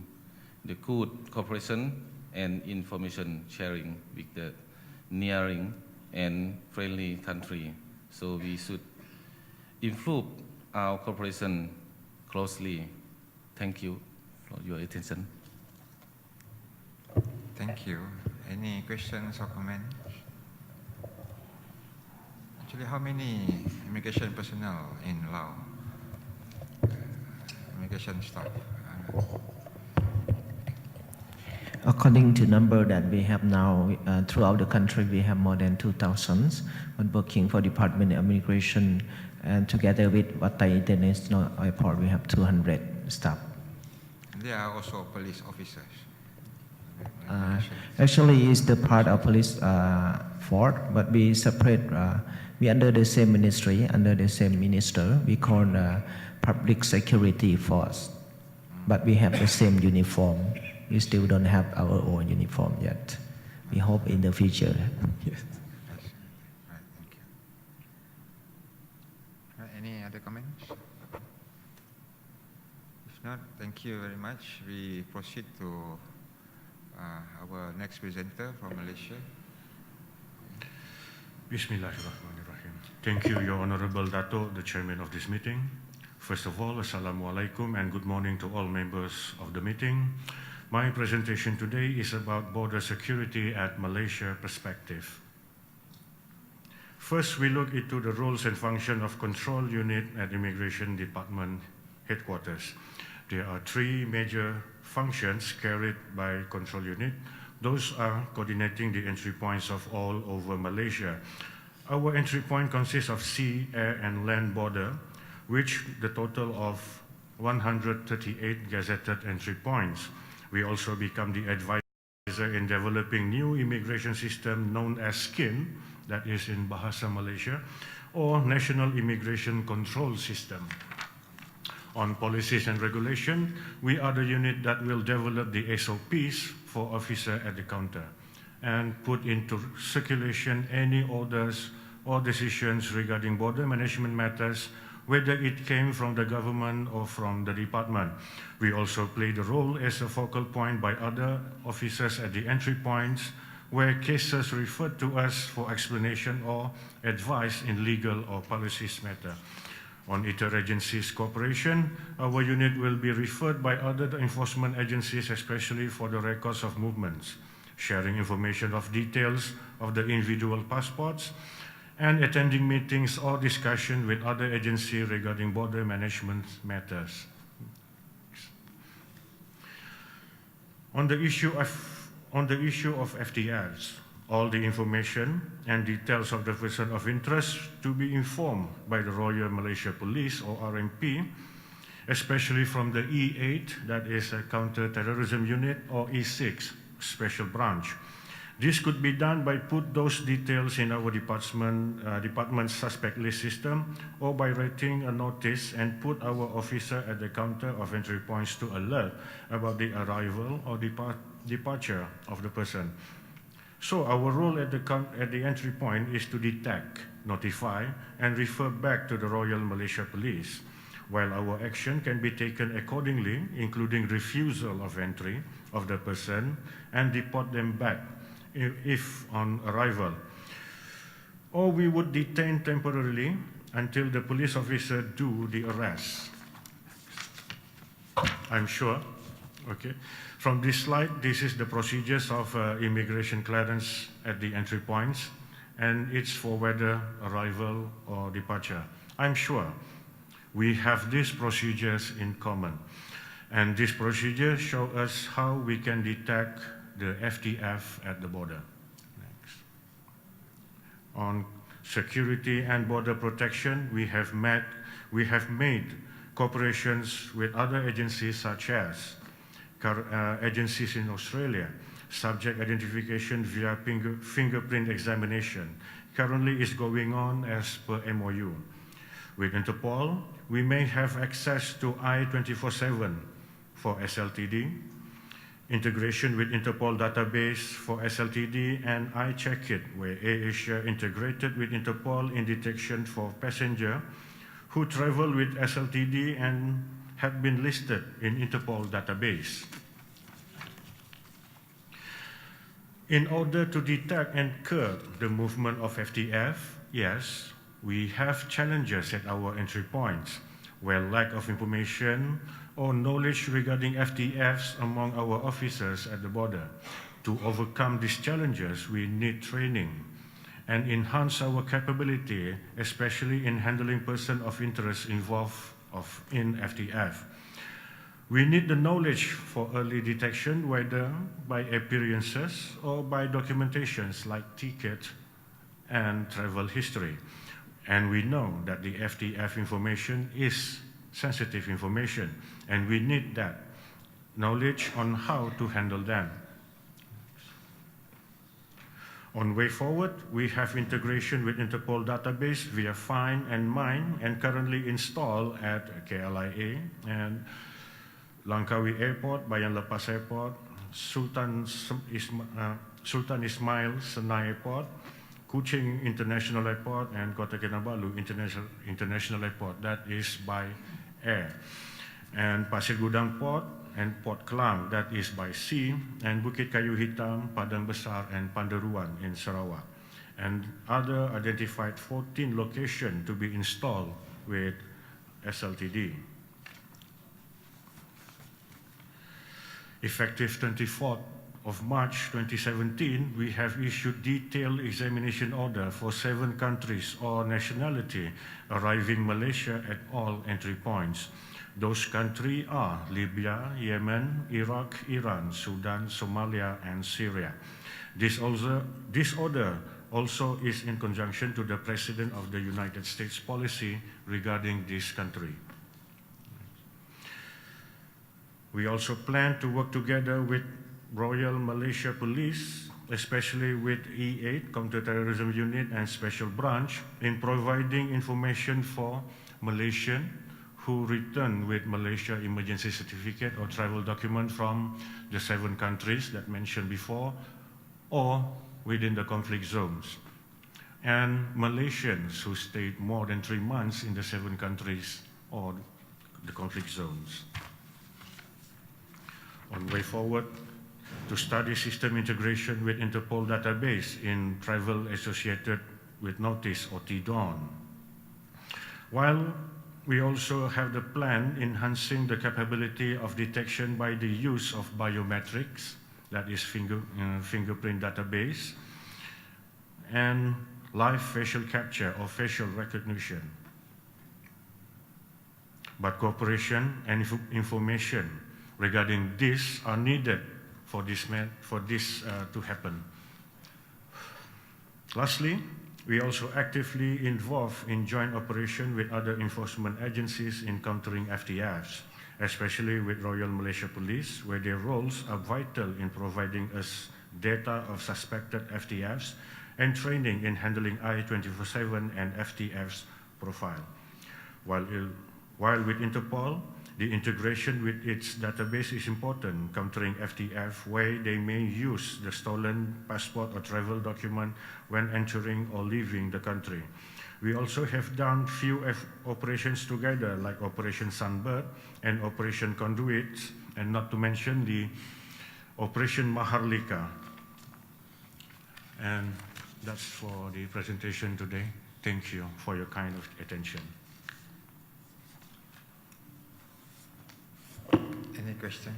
the good cooperation and information sharing with the nearing and friendly country. So we should improve our cooperation closely. Thank you for your attention. Thank you. Any questions or comments? Actually, how many immigration personnel in Laos? Immigration staff? According to number that we have now throughout the country, we have more than 2,000 working for Department of Immigration, and together with Watai International Airport, we have 200 staff. They are also police officers. Actually, it's the part of police force, but we separate. We under the same ministry, under the same minister. We call public security force, but we have the same uniform. We still don't have our own uniform yet. We hope in the future. Yes. Right, thank you. Any other comments? If not, thank you very much. We proceed to our next presenter from Malaysia. Bismillahirrahmanirrahim. Thank you, Your Honorable Dato, the chairman of this meeting. First of all, Assalamualaikum and good morning to all members of the meeting. My presentation today is about border security at Malaysia perspective. First, we look into the roles and function of control unit at Immigration Department headquarters. There are three major functions carried by control unit. Those are coordinating the entry points of all over Malaysia. Our entry point consists of sea, air, and land border, which the total of 138 gazetted entry points. We also become the advisor in developing new immigration system known as SKIM, that is in Bahasa Malaysia, or National Immigration Control System. On policies and regulation, we are the unit that will develop the SOPs for officer at the counter and put into circulation any orders or decisions regarding border management matters, whether it came from the government or from the department. We also play the role as a focal point by other officers at the entry points where cases referred to us for explanation or advice in legal or policies matter. On interagencies cooperation, our unit will be referred by other enforcement agencies, especially for the records of movements, sharing information of details of the individual passports, and attending meetings or discussion with other agencies regarding border management matters. On the issue of FTRs, all the information and details of the person of interest to be informed by the Royal Malaysia Police or RMP, especially from the E8, that is a counter-terrorism unit, or E6, special branch. This could be done by put those details in our department's suspect list system, or by writing a notice and put our officer at the counter of entry points to alert about the arrival or departure of the person. So our role at the entry point is to detect, notify, and refer back to the Royal Malaysia Police, while our action can be taken accordingly, including refusal of entry of the person and deport them back if on arrival. Or we would detain temporarily until the police officer do the arrest. I'm sure, okay. From this slide, this is the procedures of immigration clearance at the entry points, and it's for whether arrival or departure. I'm sure we have these procedures in common, and these procedures show us how we can detect the FTF at the border. Next. On security and border protection, we have made cooperations with other agencies such as agencies in Australia, subject identification via fingerprint examination. Currently is going on as per MOU. With Interpol, we may have access to I-24/7 for SLTD, integration with Interpol database for SLTD, and I-Check-It, where AirAsia integrated with Interpol in detection for passenger who travel with SLTD and have been listed in Interpol database. In order to detect and curb the movement of FTF, yes, we have challenges at our entry points, where lack of information or knowledge regarding FTFs among our officers at the border. To overcome these challenges, we need training and enhance our capability, especially in handling persons of interest involved in FTF. We need the knowledge for early detection, whether by appearances or by documentations like ticket and travel history. And we know that the FTF information is sensitive information, and we need that knowledge on how to handle them. On way forward, we have integration with Interpol database via Find and Mine, and currently installed at KLIA and Langkawi Airport, Bayan Lepas Airport, Sultan Ismail Senai Airport, Kuching International Airport, and Kota Kinabalu International Airport. That is by air. And Pasir Gudang Port and Port Klang, that is by sea, and Bukit Kayu Hitam, Padang Besar, and Pandaruan in Sarawak. And other identified 14 locations to be installed with SLTD. Effective 24th of March 2017, we have issued detailed examination order for 7 countries or nationality arriving Malaysia at all entry points. Those countries are Libya, Yemen, Iraq, Iran, Sudan, Somalia, and Syria. This order also is in conjunction to the President of the United States policy regarding this country. We also plan to work together with Royal Malaysia Police, especially with E8 Counterterrorism Unit and Special Branch, in providing information for Malaysian who return with Malaysia emergency certificate or travel document from the 7 countries that mentioned before, or within the conflict zones, and Malaysians who stayed more than 3 months in the 7 countries or the conflict zones. On way forward, to study system integration with Interpol database in travel associated with notice or TDON. While we also have the plan enhancing the capability of detection by the use of biometrics, that is fingerprint database, and live facial capture or facial recognition. But cooperation and information regarding this are needed for this to happen. Lastly, we also actively involved in joint operation with other enforcement agencies in countering FTFs, especially with Royal Malaysia Police, where their roles are vital in providing us data of suspected FTFs, and training in handling I-24/7 and FTFs profile. While with Interpol, the integration with its database is important, countering FTF where they may use the stolen passport or travel document when entering or leaving the country. We also have done few operations together, like Operation Sunbird and Operation Conduit, and not to mention the Operation Maharlika. And that's for the presentation today. Thank you for your kind of attention. Any questions?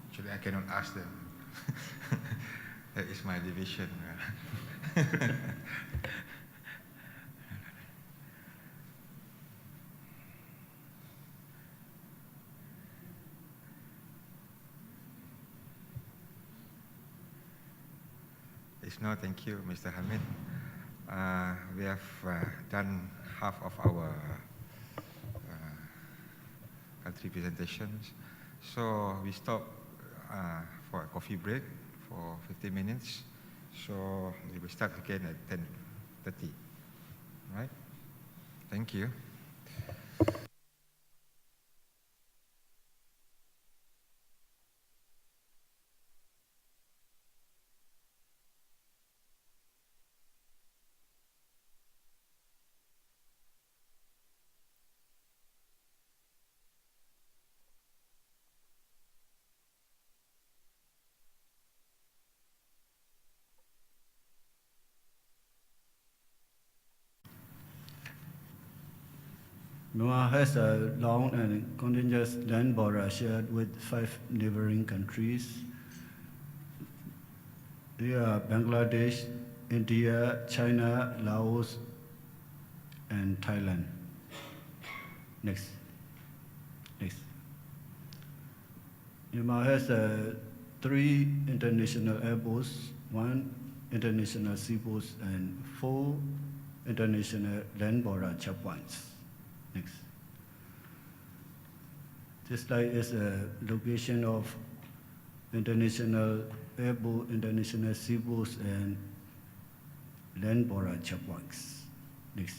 Actually, I cannot ask them. That is my division. It's no thank you, Mr. Hamid. We have done half of our country presentations. So we stop for a coffee break for 15 minutes. So we will start again at 10:30. Right? Thank you. Myanmar has a long and continuous land border shared with 5 neighboring countries. They are Bangladesh, India, China, Laos, and Thailand. Next. Myanmar has 3 international airports, 1 international seaports, and 4 international land border checkpoints. Next. This slide is a location of international airport, international seaports, and land border checkpoints. Next.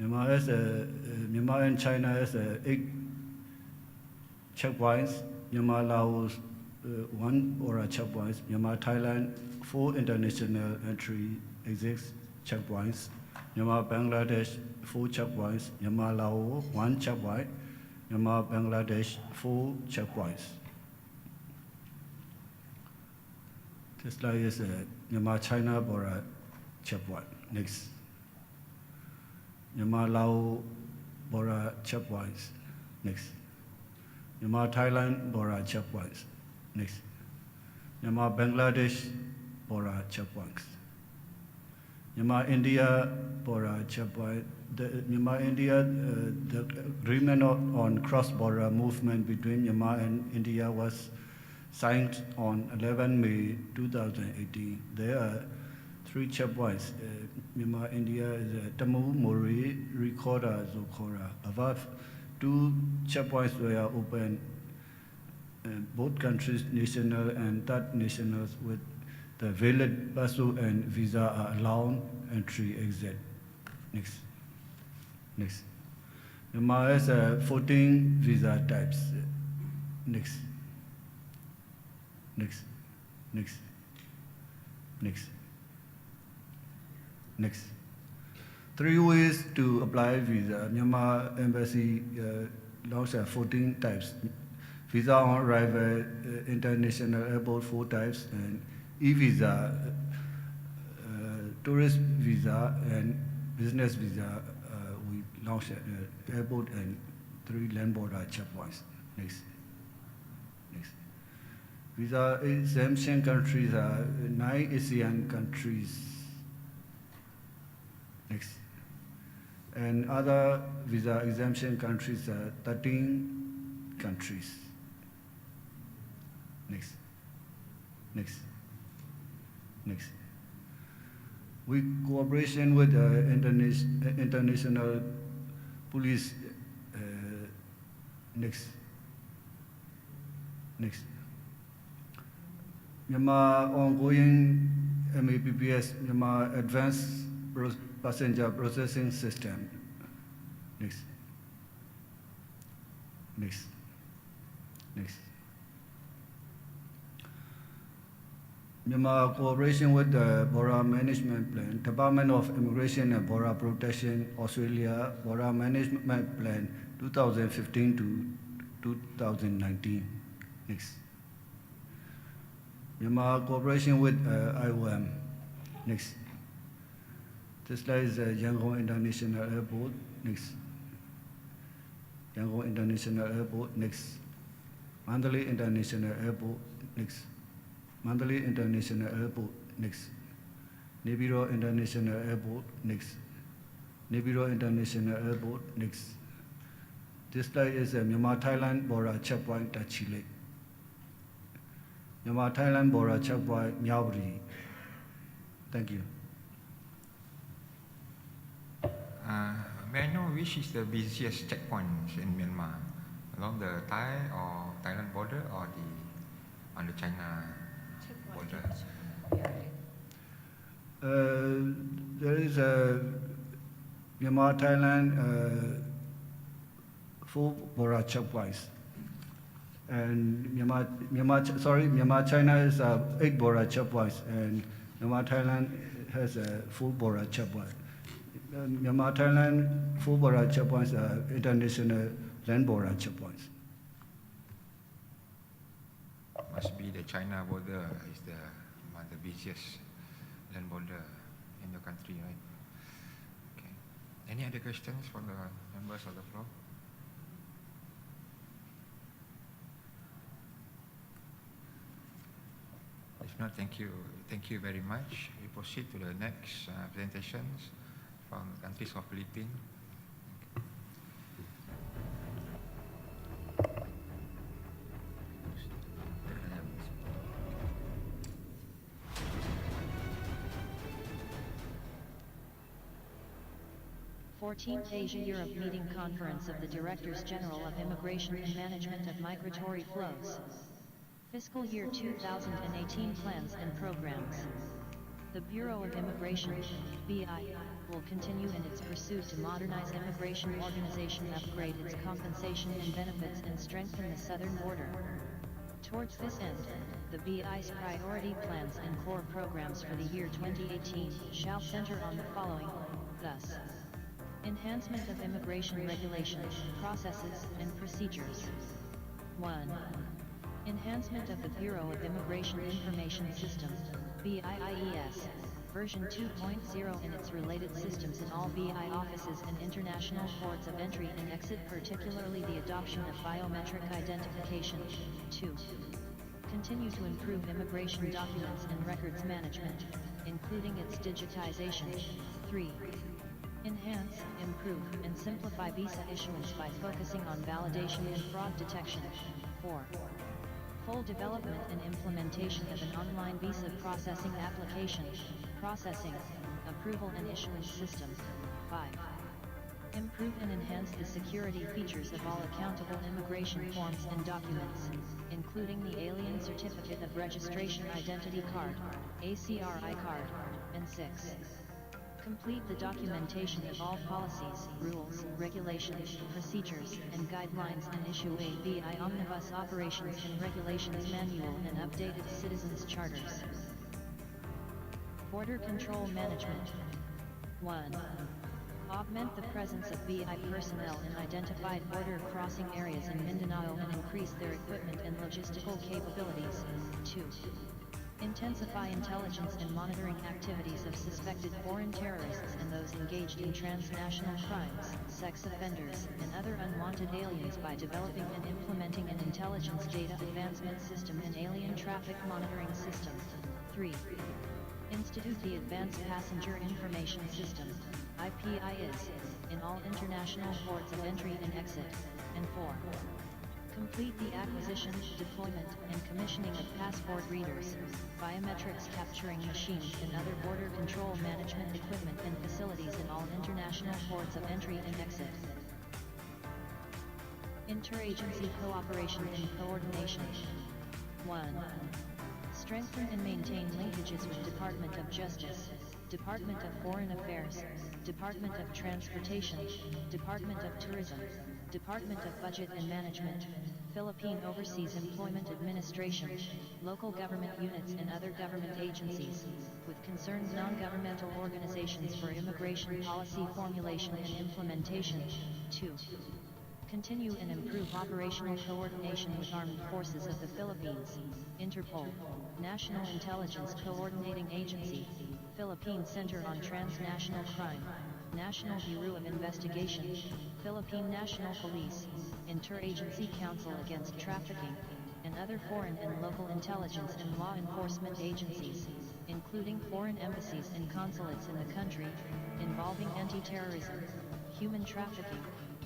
Myanmar and China has 8 checkpoints. Myanmar, Laos, 1 border checkpoints. Myanmar, Thailand, 4 international entry exit checkpoints. Myanmar, Bangladesh, 4 checkpoints. Myanmar, Laos, 1 checkpoint. Myanmar, Bangladesh, 4 checkpoints. This slide is a Myanmar, China border checkpoint. Next. Myanmar, Laos border checkpoints. Next. Myanmar, Thailand border checkpoints. Next. Myanmar, Bangladesh border checkpoints. Myanmar, India border checkpoint. Myanmar, India, the agreement on cross-border movement between Myanmar and India was signed on 11 May 2018. There are 3 checkpoints. Myanmar, India is Tamu, Mori, Rikoda, Zokora. Above 2 checkpoints were open. Both countries, national and third nationals with the valid passport and visa are allowed entry exit. Next. Myanmar has 14 visa types. Next. 3 ways to apply visa. Myanmar embassy launched 14 types. Visa on arrival, international airport 4 types, and e-visa, tourist visa, and business visa. We launched at airport and 3 land border checkpoints. Next. Visa exemption countries are 9 ASEAN countries. Next. And other visa exemption countries are 13 countries. Next. We cooperation with international police. Next. Myanmar ongoing MAPPS, Myanmar Advanced Passenger Processing System. Next. Next. Next. Myanmar cooperation with the Border Management Plan, Department of Immigration and Border Protection, Australia, Border Management Plan 2015 to 2019. Next. Myanmar cooperation with IOM. Next. This slide is Yangon International Airport. Next. Yangon International Airport. Next. Mandalay International Airport. Next. Mandalay International Airport. Next. Nebiro International Airport. Next. Nebiro International Airport. Next. This slide is Myanmar Thailand border checkpoint at Chile. Myanmar Thailand border checkpoint Myawri. Thank you. May I know which is the busiest checkpoints in Myanmar, along the Thai or Thailand border or on the China border? There is a Myanmar Thailand 4 border checkpoints, and Myanmar China is 8 border checkpoints, and Myanmar Thailand has a 4 border checkpoint. Myanmar Thailand 4 border checkpoints are international land border checkpoints. Must be the China border is the busiest land border in the country, right? Okay. Any other questions from the members of the floor? If not, thank you. Thank you very much. We proceed to the next presentations from the countries of Philippines. 14th Asia-Europe Meeting Conference of the Directors General of Immigration and Management of Migratory Flows. Fiscal year 2018 Plans and Programs. The Bureau of Immigration, BI, will continue in its pursuit to modernize immigration organization, upgrade its compensation and benefits, and strengthen the southern border. Towards this end, the BI's priority plans and core programs for the year 2018 shall center on the following, thus: enhancement of immigration regulations, processes, and procedures. 1. Enhancement of the Bureau of Immigration Information System, BIIES, version 2.0 and its related systems in all BI offices and international ports of entry and exit, particularly the adoption of biometric identification. 2. Continue to improve immigration documents and records management, including its digitization. 3. Enhance, improve, and simplify visa issuance by focusing on validation and fraud detection. 4. Full development and implementation of an online visa processing application, processing, approval and issuance system. 5. Improve and enhance the security features of all accountable immigration forms and documents, including the Alien Certificate of Registration Identity Card, ACRI card. And 6. Complete the documentation of all policies, rules, regulations, procedures, and guidelines, and issue a BI Omnibus Operations and Regulations Manual and updated citizens' charters. Border Control Management. 1. Augment the presence of BI personnel in identified border crossing areas in Mindanao and increase their equipment and logistical capabilities. 2. Intensify intelligence and monitoring activities of suspected foreign terrorists and those engaged in transnational crimes, sex offenders, and other unwanted aliens by developing and implementing an intelligence data advancement system and alien traffic monitoring system. 3. Institute the Advanced Passenger Information System, IPIS, in all international ports of entry and exit. And 4. Complete the acquisition, deployment, and commissioning of passport readers, biometrics capturing machines, and other border control management equipment and facilities in all international ports of entry and exit. Interagency cooperation and coordination. 1. Strengthen and maintain linkages with Department of Justice, Department of Foreign Affairs, Department of Transportation, Department of Tourism, Department of Budget and Management, Philippine Overseas Employment Administration, local government units and other government agencies, with concerned non-governmental organizations for immigration policy formulation and implementation. 2. Continue and improve operational coordination with Armed Forces of the Philippines, Interpol, National Intelligence Coordinating Agency, Philippine Center on Transnational Crime, National Bureau of Investigation, Philippine National Police, Interagency Council Against Trafficking, and other foreign and local intelligence and law enforcement agencies, including foreign embassies and consulates in the country, involving anti-terrorism, human trafficking,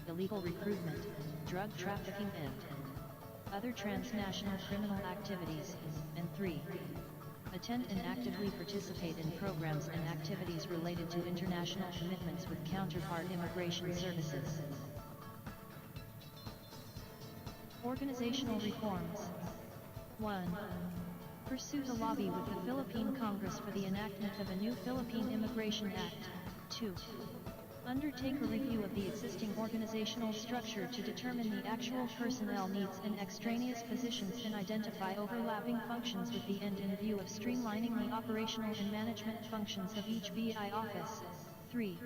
illegal recruitment, drug trafficking and other transnational criminal activities. And 3. Attend and actively participate in programs and activities related to international commitments with counterpart immigration services. Organizational reforms. 1. Pursue the lobby with the Philippine Congress for the enactment of a new Philippine Immigration Act. 2. Undertake a review of the existing organizational structure to determine the actual personnel needs and extraneous positions and identify overlapping functions with the end in view of streamlining the operational and management functions of each BI office. 3.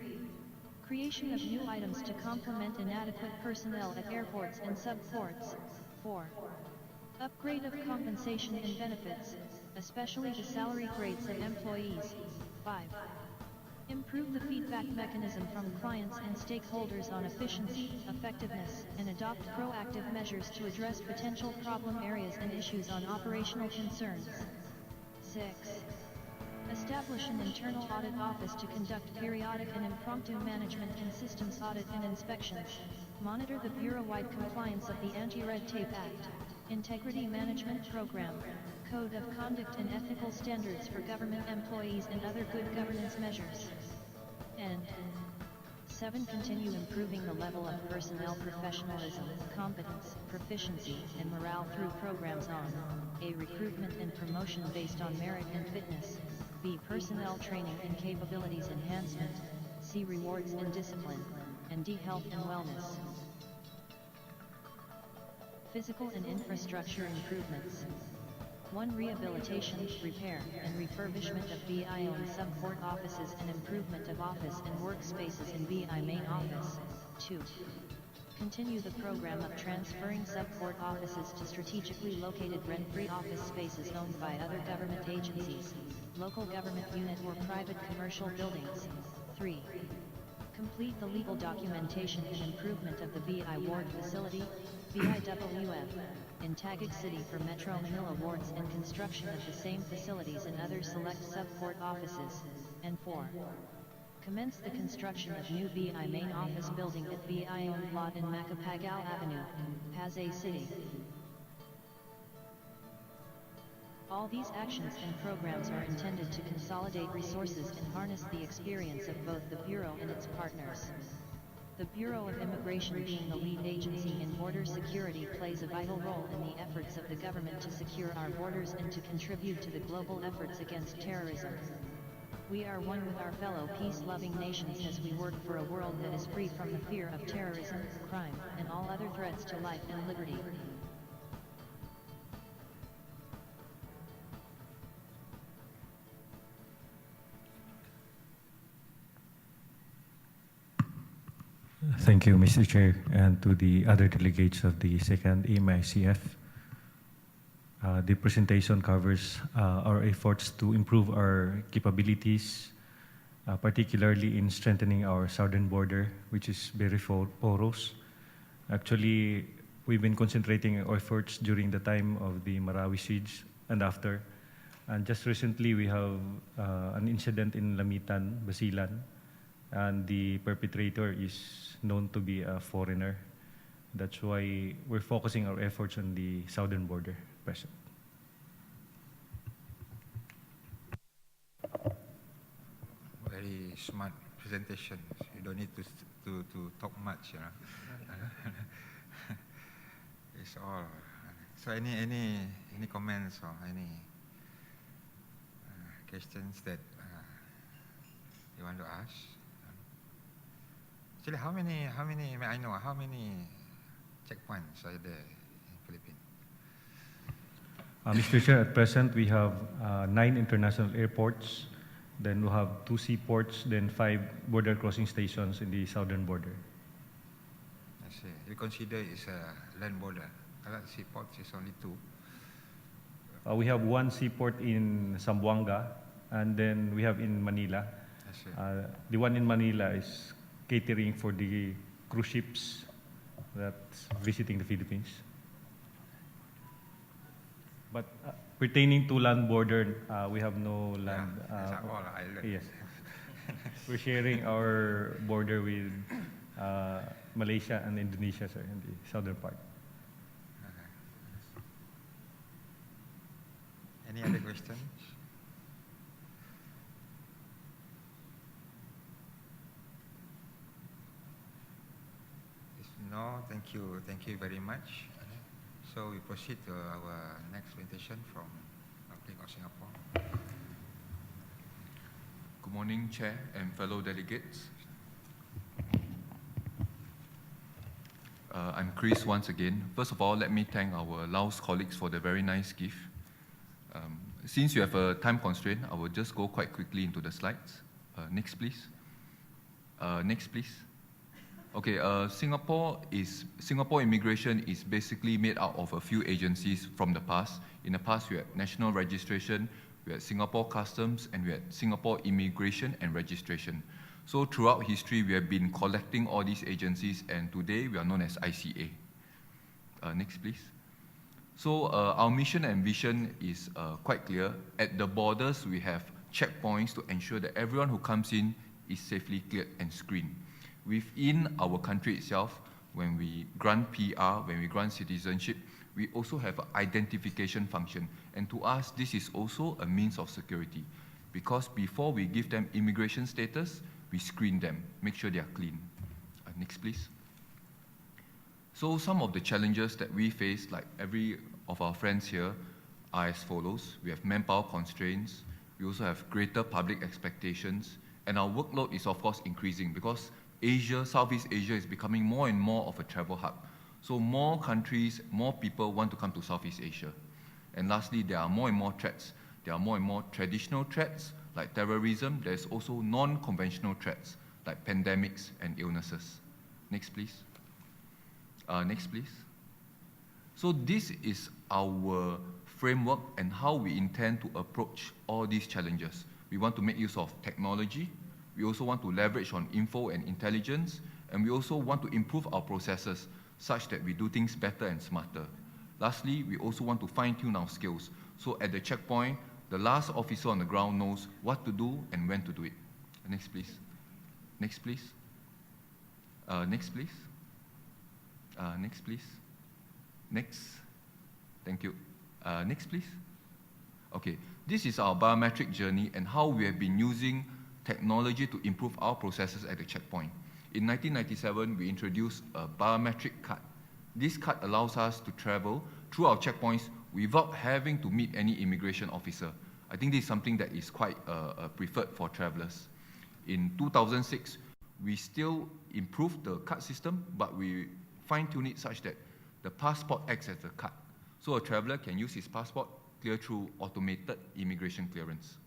Creation of new items to complement inadequate personnel at airports and subports. 4. Upgrade of compensation and benefits, especially the salary grades of employees. 5. Improve the feedback mechanism from clients and stakeholders on efficiency, effectiveness, and adopt proactive measures to address potential problem areas and issues on operational concerns. 6. Establish an internal audit office to conduct periodic and impromptu management and systems audit and inspections. Monitor the bureau-wide compliance of the Anti-Red Tape Act, Integrity Management Program, Code of Conduct and Ethical Standards for Government Employees and other good governance measures. And 7. Continue improving the level of personnel professionalism, competence, proficiency, and morale through programs on A. Recruitment and promotion based on merit and fitness, B. Personnel training and capabilities enhancement, C. Rewards and discipline, and D. Health and wellness. Physical and infrastructure improvements. 1. Rehabilitation, repair, and refurbishment of BI-owned subport offices and improvement of office and workspaces in BI main office. 2. Continue the program of transferring subport offices to strategically located rent-free office spaces owned by other government agencies, local government unit or private commercial buildings. 3. Complete the legal documentation and improvement of the BI ward facility, BIWF, in Taguig City for Metro Manila wards and construction of the same facilities in other select subport offices. And 4. Commence the construction of new BI main office building at BI-owned lot in Macapagal Avenue, Pasay City. All these actions and programs are intended to consolidate resources and harness the experience of both the Bureau and its partners. The Bureau of Immigration, being the lead agency in border security, plays a vital role in the efforts of the government to secure our borders and to contribute to the global efforts against terrorism. We are one with our fellow peace-loving nations as we work for a world that is free from the fear of terrorism, crime, and all other threats to life and liberty. Thank you, Mr. Chair, and to the other delegates of the second AMICF. The presentation covers our efforts to improve our capabilities, particularly in strengthening our southern border, which is very porous. Actually, we've been concentrating our efforts during the time of the Marawi siege and after. And just recently, we have an incident in Lamitan, Basilan, and the perpetrator is known to be a foreigner. That's why we're focusing our efforts on the southern border, President. Very smart presentation. You don't need to talk much, you know. It's all. So any comments or any questions that you want to ask? Actually, how many, may I know, how many checkpoints are there in Philippines? Mr. Chair, at present we have 9 international airports, then we have 2 seaports, then 5 border crossing stations in the southern border. I see. You consider it's a land border. Seaports is only 2. We have 1 seaport in Zamboanga, and then we have in Manila. I see. The one in Manila is catering for the cruise ships that's visiting the Philippines. But pertaining to land border, we have no land. Yeah, all islands. Yes. We're sharing our border with Malaysia and Indonesia, sir, in the southern part. Any other questions? If no, thank you very much. So we proceed to our next presentation from Republic of Singapore. Good morning, Chair and fellow delegates. I'm Chris once again. First of all, let me thank our Laos colleagues for the very nice gift. Since you have a time constraint, I will just go quite quickly into the slides. Next, please. Next, please. Okay, Singapore immigration is basically made out of a few agencies from the past. In the past, we had National Registration, we had Singapore Customs, and we had Singapore Immigration and Registration. So throughout history, we have been collecting all these agencies, and today we are known as ICA. Next, please. So our mission and vision is quite clear. At the borders, we have checkpoints to ensure that everyone who comes in is safely cleared and screened. Within our country itself, when we grant PR, when we grant citizenship, we also have an identification function. And to us, this is also a means of security. Because before we give them immigration status, we screen them, make sure they are clean. Next, please. So some of the challenges that we face, like every of our friends here, are as follows. We have manpower constraints. We also have greater public expectations. And our workload is, of course, increasing because Asia, Southeast Asia is becoming more and more of a travel hub. So more countries, more people want to come to Southeast Asia. And lastly, there are more and more threats. There are more and more traditional threats, like terrorism. There's also non-conventional threats, like pandemics and illnesses. Next, please. Next, please. So this is our framework and how we intend to approach all these challenges. We want to make use of technology. We also want to leverage on info and intelligence. And we also want to improve our processes such that we do things better and smarter. Lastly, we also want to fine-tune our skills. So at the checkpoint, the last officer on the ground knows what to do and when to do it. Next, please. Next, please. Next, please. Next, please. Next. Thank you. Next, please. Okay, this is our biometric journey and how we have been using technology to improve our processes at the checkpoint. In 1997, we introduced a biometric card. This card allows us to travel through our checkpoints without having to meet any immigration officer. I think this is something that is quite preferred for travelers. In 2006, we still improved the card system, but we fine-tune it such that the passport acts as the card. So a traveler can use his passport clear through automated immigration clearance.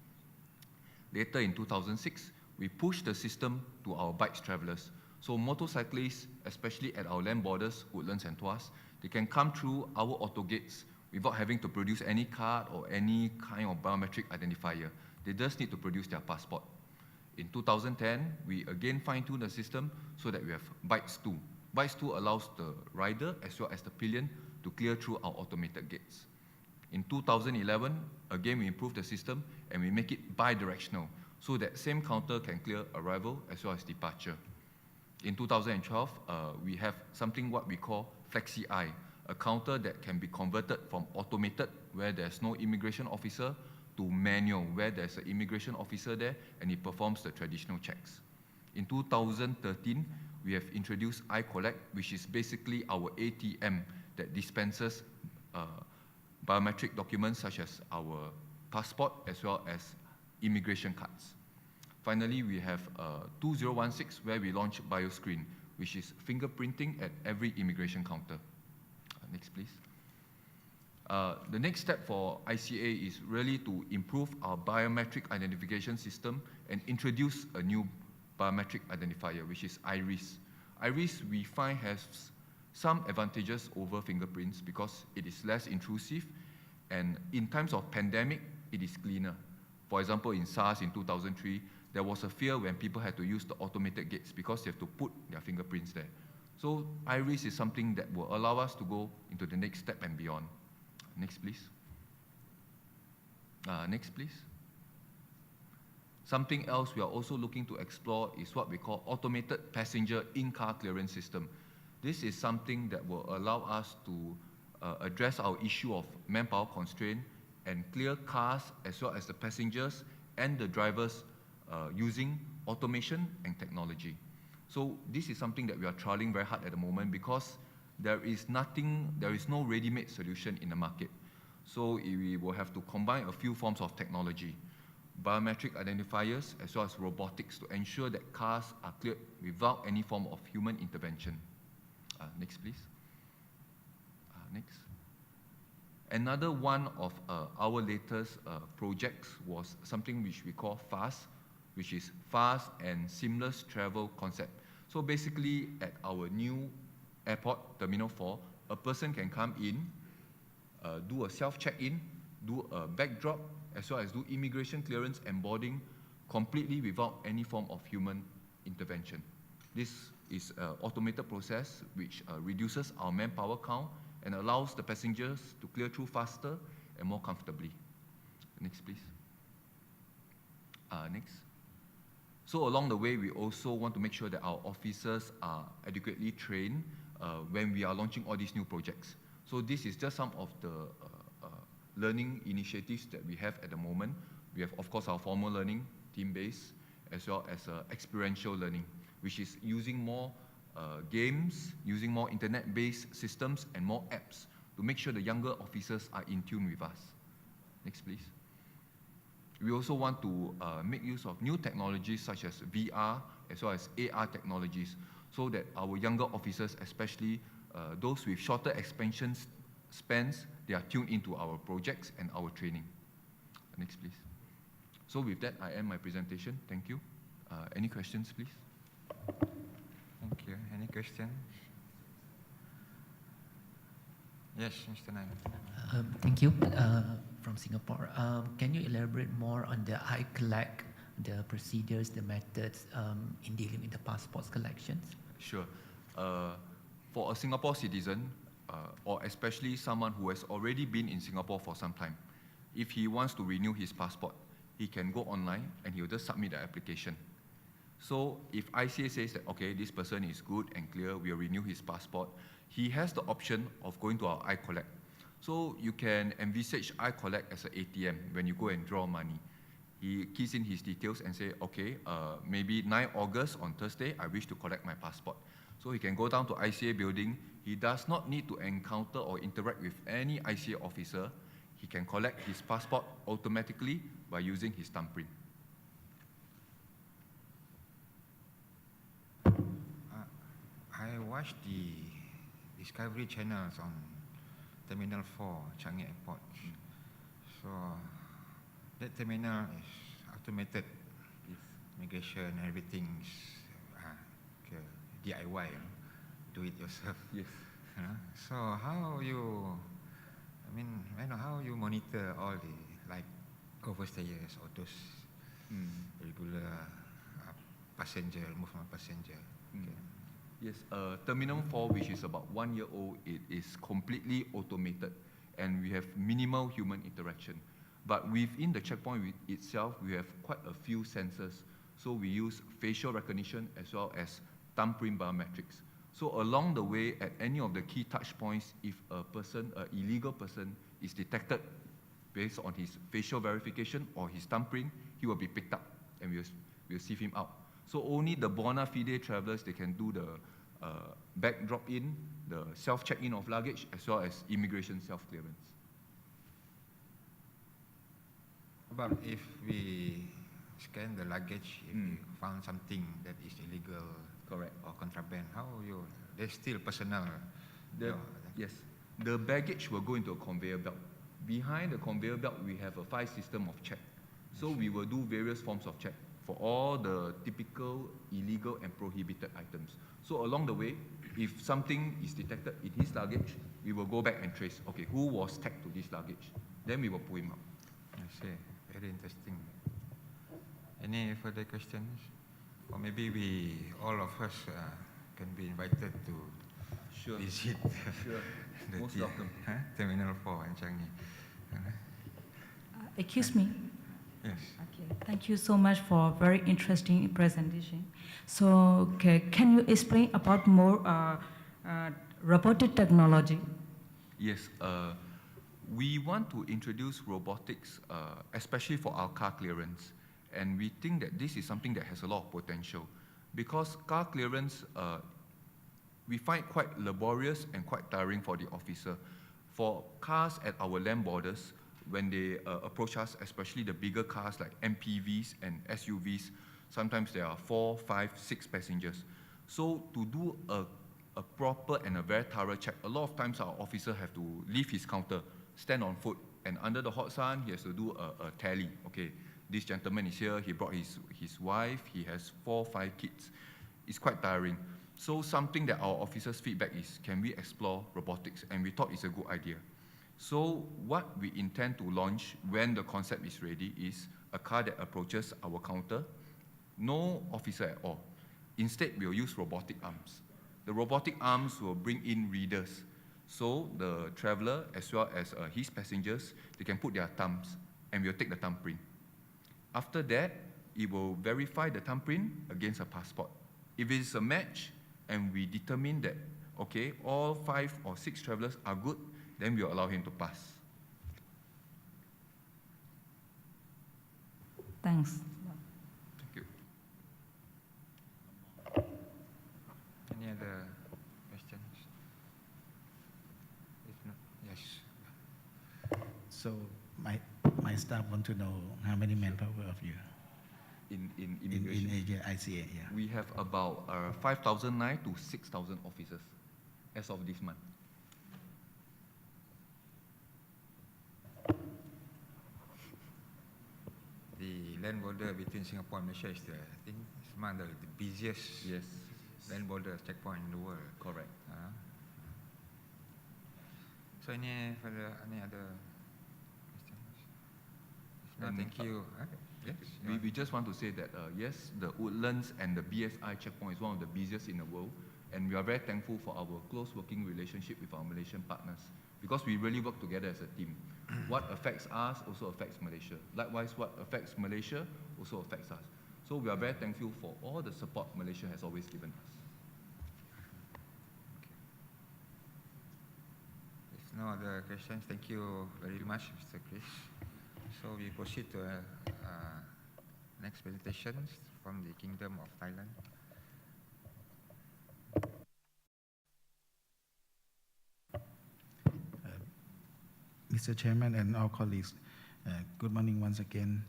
Later in 2006, we pushed the system to our bikes travelers. So motorcyclists, especially at our land borders, Woodlands and Tuas, they can come through our auto gates without having to produce any card or any kind of biometric identifier. They just need to produce their passport. In 2010, we again fine-tuned the system so that we have Bikes 2. Bikes 2 allows the rider as well as the pillion to clear through our automated gates. In 2011, again we improved the system and we make it bi-directional so that same counter can clear arrival as well as departure. In 2012, we have something what we call Flexi-I, a counter that can be converted from automated, where there's no immigration officer, to manual, where there's an immigration officer there and he performs the traditional checks. In 2013, we have introduced iCollect, which is basically our ATM that dispenses biometric documents such as our passport as well as immigration cards. Finally, we have 2016, where we launched BioScreen, which is fingerprinting at every immigration counter. Next, please. The next step for ICA is really to improve our biometric identification system and introduce a new biometric identifier, which is IRIS. IRIS, we find, has some advantages over fingerprints because it is less intrusive, and in times of pandemic, it is cleaner. For example, in SARS in 2003, there was a fear when people had to use the automated gates because they have to put their fingerprints there. So IRIS is something that will allow us to go into the next step and beyond. Next, please. Next, please. Something else we are also looking to explore is what we call automated passenger in-car clearance system. This is something that will allow us to address our issue of manpower constraint and clear cars as well as the passengers and the drivers using automation and technology. So this is something that we are trialing very hard at the moment because there is no ready-made solution in the market. So we will have to combine a few forms of technology, biometric identifiers as well as robotics to ensure that cars are cleared without any form of human intervention. Next, please. Next. Another one of our latest projects was something which we call FAST, which is Fast and Seamless Travel Concept. So basically, at our new airport, Terminal 4, a person can come in, do a self-check-in, do a backdrop, as well as do immigration clearance and boarding completely without any form of human intervention. This is an automated process which reduces our manpower count and allows the passengers to clear through faster and more comfortably. Next, please. Next. So along the way, we also want to make sure that our officers are adequately trained when we are launching all these new projects. So this is just some of the learning initiatives that we have at the moment. We have, of course, our formal learning, team-based, as well as experiential learning, which is using more games, using more internet-based systems and more apps to make sure the younger officers are in tune with us. Next, please. We also want to make use of new technologies such as VR as well as AR technologies so that our younger officers, especially those with shorter expansion spans, they are tuned into our projects and our training. Next, please. So with that, I end my presentation. Thank you. Any questions, please? Thank you. Any question? Yes, Mr. Naim. Thank you. From Singapore. Can you elaborate more on the I-Collect, the procedures, the methods in dealing with the passports collections? Sure. For a Singapore citizen, or especially someone who has already been in Singapore for some time, if he wants to renew his passport, he can go online and he will just submit the application. So if ICA says that, okay, this person is good and clear, we'll renew his passport, he has the option of going to our I-Collect. So you can envisage I-Collect as an ATM when you go and draw money. He keys in his details and say, okay, maybe 9 August on Thursday, I wish to collect my passport. So he can go down to ICA building. He does not need to encounter or interact with any ICA officer. He can collect his passport automatically by using his thumbprint. I watched the Discovery channels on Terminal 4, Changi Airport. So that terminal is automated. Migration, everything is DIY, do it yourself. Yes. So how you, how you monitor all the like overstayers or those regular passenger, movement passenger? Okay. Yes, Terminal 4, which is about 1 year old, it is completely automated and we have minimal human interaction. But within the checkpoint itself, we have quite a few sensors. So we use facial recognition as well as thumbprint biometrics. So along the way, at any of the key touch points, if a person, an illegal person, is detected based on his facial verification or his thumbprint, he will be picked up and we'll sieve him out. So only the bona fide travelers, they can do the back drop-in, the self-check-in of luggage, as well as immigration self-clearance. But if we scan the luggage, if we found something that is illegal, correct, or contraband, how you? There's still personnel. Yes, the baggage will go into a conveyor belt. Behind the conveyor belt, we have a 5 system of check. So we will do various forms of check for all the typical illegal and prohibited items. So along the way, if something is detected in his luggage, we will go back and trace, okay, who was tagged to this luggage? Then we will pull him up. I see. Very interesting. Any further questions? Or maybe all of us can be invited to visit the Most welcome. Terminal 4 in Changi. Excuse me. Yes. Okay. Thank you so much for a very interesting presentation. So, can you explain about more robotic technology? Yes, we want to introduce robotics, especially for our car clearance. And we think that this is something that has a lot of potential. Because car clearance, we find quite laborious and quite tiring for the officer. For cars at our land borders, when they approach us, especially the bigger cars like MPVs and SUVs, sometimes there are 4, 5, 6 passengers. So to do a proper and a very thorough check, a lot of times our officer have to leave his counter, stand on foot, and under the hot sun, he has to do a tally. Okay, this gentleman is here, he brought his wife, he has 4, 5 kids. It's quite tiring. So something that our officers' feedback is, can we explore robotics? And we thought it's a good idea. So what we intend to launch when the concept is ready is a car that approaches our counter, no officer at all. Instead, we'll use robotic arms. The robotic arms will bring in readers. So the traveler, as well as his passengers, they can put their thumbs, and we'll take the thumbprint. After that, it will verify the thumbprint against a passport. If it's a match, and we determine that, okay, all 5 or 6 travelers are good, then we'll allow him to pass. Thanks. Thank you. Any other questions? If not, yes. So my staff want to know how many manpower of you In immigration. in Asia, ICA, yeah. We have about 5,009 to 6,000 officers as of this month. The land border between Singapore and Malaysia is I think, it's among the busiest land border checkpoint in the world. Correct. So any other questions? If not, thank you. Yes. We just want to say that, yes, the Woodlands and the BSI checkpoint is one of the busiest in the world, and we are very thankful for our close working relationship with our Malaysian partners, because we really work together as a team. What affects us also affects Malaysia. Likewise, what affects Malaysia also affects us. So we are very thankful for all the support Malaysia has always given us. If no other questions, thank you very much, Mr. Chris. So we proceed to next presentations from the Kingdom of Thailand. Mr. Chairman and all colleagues, good morning once again.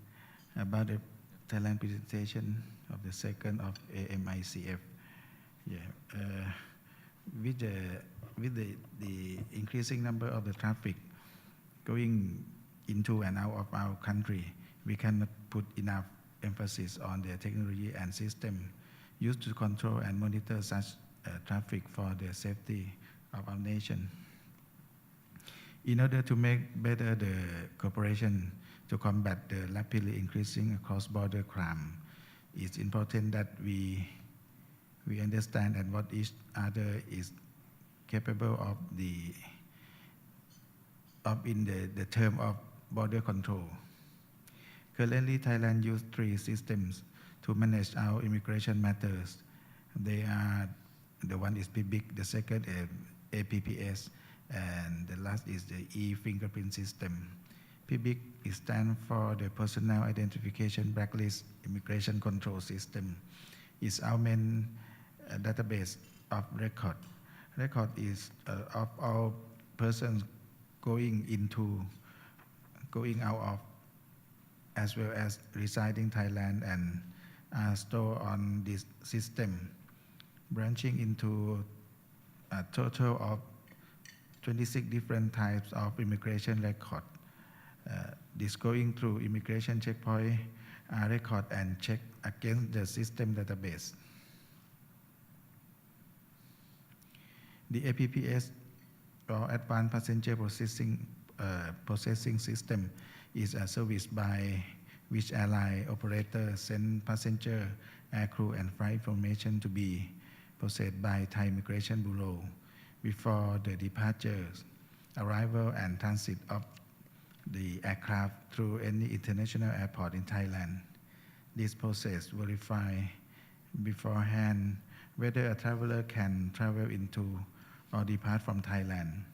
About the Thailand presentation of the second of AMICF. With the increasing number of the traffic going into and out of our country, we cannot put enough emphasis on the technology and system used to control and monitor such traffic for the safety of our nation. In order to make better the cooperation to combat the rapidly increasing cross-border crime, it's important that we understand and what each other is capable of in the term of border control. Currently, Thailand uses 3 systems to manage our immigration matters. They are, the one is PBIC, the second APPS, and the last is the e-fingerprint system. PBIC stands for the Personal Identification Blacklist Immigration Control System. It's our main database of record. Record is of all persons going out of as well as residing Thailand and are stored on this system, branching into a total of 26 different types of immigration record. This going through immigration checkpoint are record and checked against the system database. The APPS, or Advanced Passenger Processing System, is a service by which airline operator send passenger, aircrew, and flight information to be processed by Thai Immigration Bureau before the departure, arrival, and transit of the aircraft through any international airport in Thailand. This process verifies beforehand whether a traveler can travel into or depart from Thailand.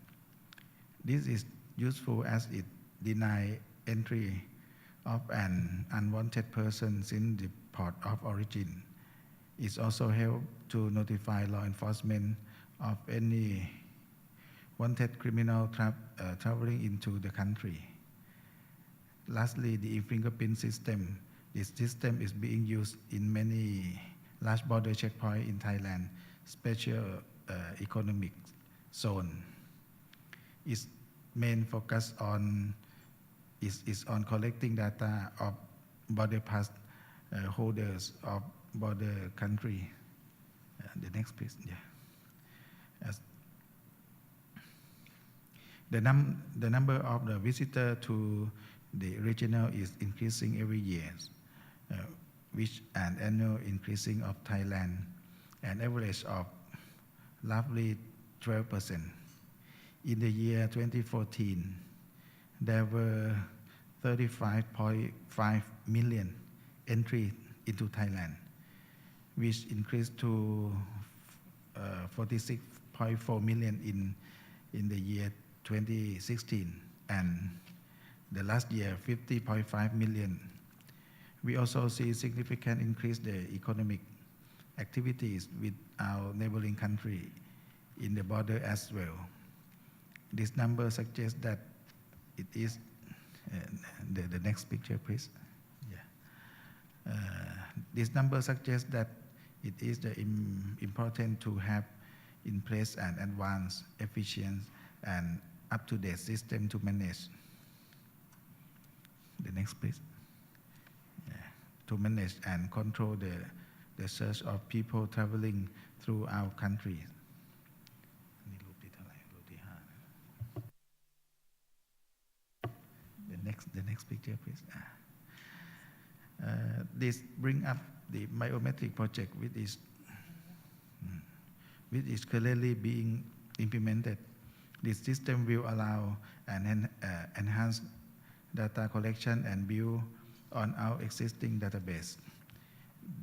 This is useful as it denies entry of an unwanted person in the port of origin. It also helps to notify law enforcement of any wanted criminal traveling into the country. Lastly, the fingerprint system. This system is being used in many large border checkpoints in Thailand, special economic zone. Its main focus is on collecting data of border pass holders of border country. The next please. Yeah. The number of the visitors to the regional is increasing every year, which an annual increasing of Thailand, an average of roughly 12%. In the year 2014, there were 35.5 million entries into Thailand, which increased to 46.4 million in the year 2016, and the last year 50.5 million. We also see significant increase the economic activities with our neighboring country in the border as well. This number suggests that it is the next picture, please. Yeah. This number suggests that it is important to have in place an advanced, efficient, and up-to-date system to manage. The next, please. Yeah. To manage and control the search of people traveling through our country. The next picture, please. This brings up the biometric project, which is currently being implemented. This system will allow an enhanced data collection and build on our existing database.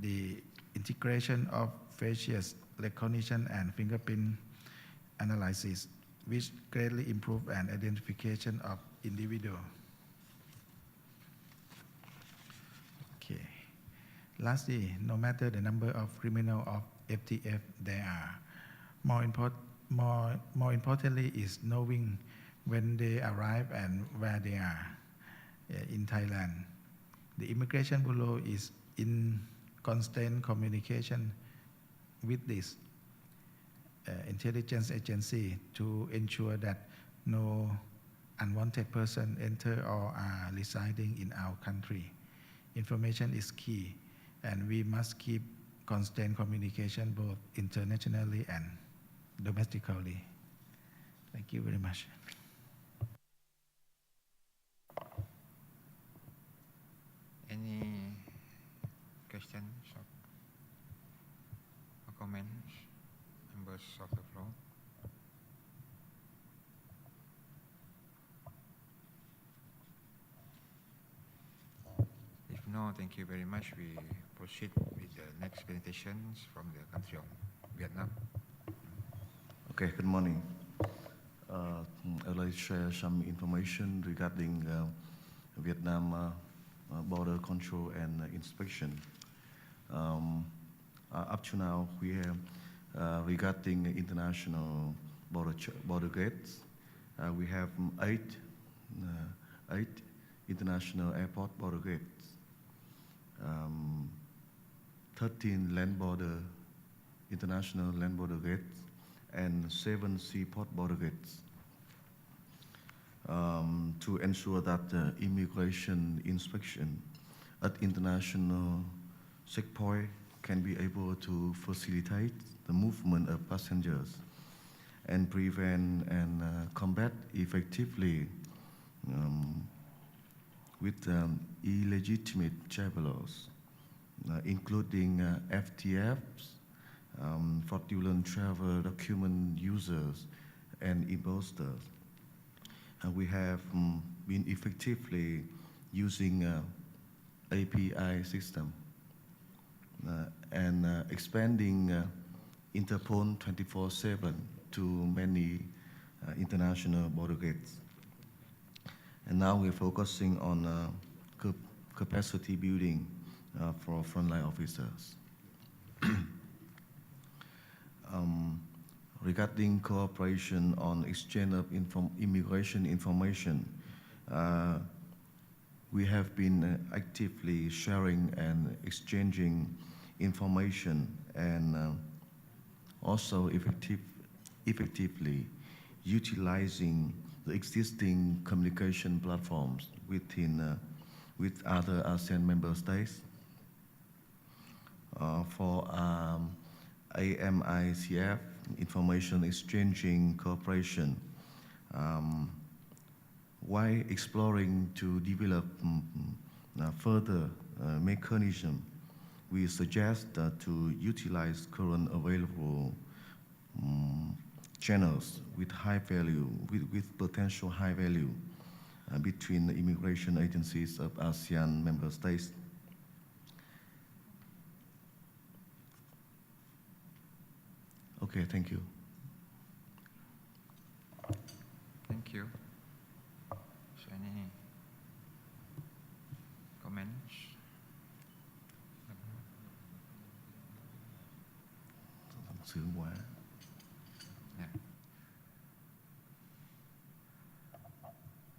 The integration of facial recognition and fingerprint analysis, which greatly improve an identification of individual. Okay. Lastly, no matter the number of criminals of FTF there are, more importantly is knowing when they arrive and where they are in Thailand. The Immigration Bureau is in constant communication with this intelligence agency to ensure that no unwanted person enter or are residing in our country. Information is key, and we must keep constant communication both internationally and domestically. Thank you very much. Any questions or comments, members of the floor? If no, thank you very much. We proceed with the next presentations from the country of Vietnam. Okay, good morning. I'd like to share some information regarding Vietnam border control and inspection. Up to now, we have regarding international border gates, we have eight international airport border gates, 13 land border, international land border gates, and 7 seaport border gates. To ensure that the immigration inspection at international checkpoint can be able to facilitate the movement of passengers and prevent and combat effectively with illegitimate travelers, including FTFs, fraudulent travel document users, and imposters. We have been effectively using API system and expanding Interpol 24/7 to many international border gates. And now we're focusing on capacity building for frontline officers. Regarding cooperation on exchange of immigration information, we have been actively sharing and exchanging information and also effectively utilizing the existing communication platforms with other ASEAN member states. For AMICF, information exchanging cooperation, while exploring to develop further mechanism, we suggest to utilize current available channels with high value, with potential high value between the immigration agencies of ASEAN member states. Okay, thank you. Thank you. So any comments? Yeah.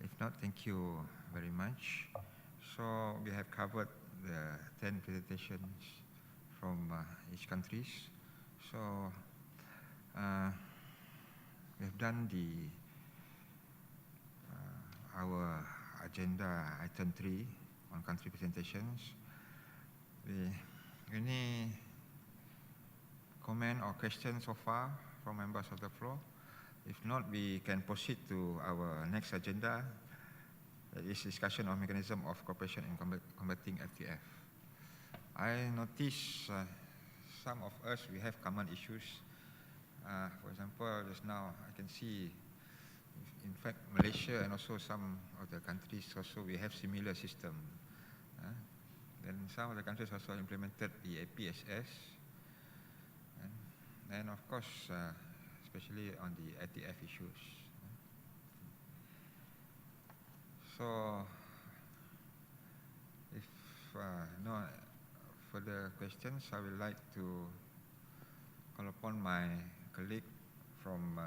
If not, thank you very much. So we have covered the 10 presentations from each countries. So we have done our agenda item 3 on country presentations. Any comment or questions so far from members of the floor? If not, we can proceed to our next agenda. That is discussion on mechanism of cooperation in combating FTF. I notice some of us, we have common issues. For example, just now I can see, in fact, Malaysia and also some of the countries also, we have similar system. Then some of the countries also implemented the APSS. And of course, especially on the ATF issues. So, if no further questions, I would like to call upon my colleague from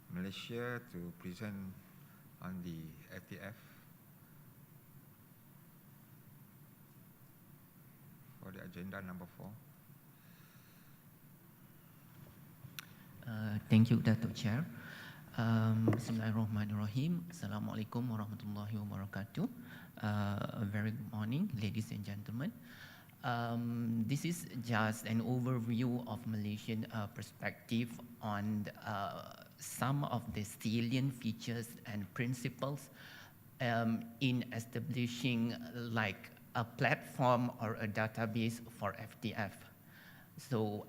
Malaysia to present on the ATF for the agenda number 4. Thank you, Datuk Chair. Bismillahirrahmanirrahim. Assalamualaikum warahmatullahi wabarakatuh. A very good morning, ladies and gentlemen. This is just an overview of Malaysian perspective on some of the salient features and principles in establishing like a platform or a database for FTF. So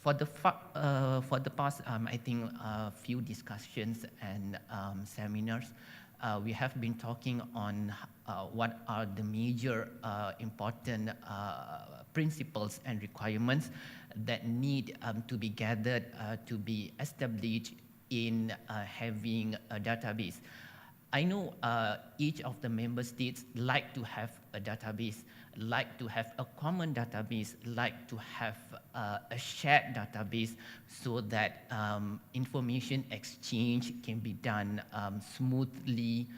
for the past, I think, few discussions and seminars, we have been talking on what are the major important principles and requirements that need to be gathered to be established in having a database. I know each of the member states like to have a database, like to have a common database, like to have a shared database so that information exchange can be done smoothly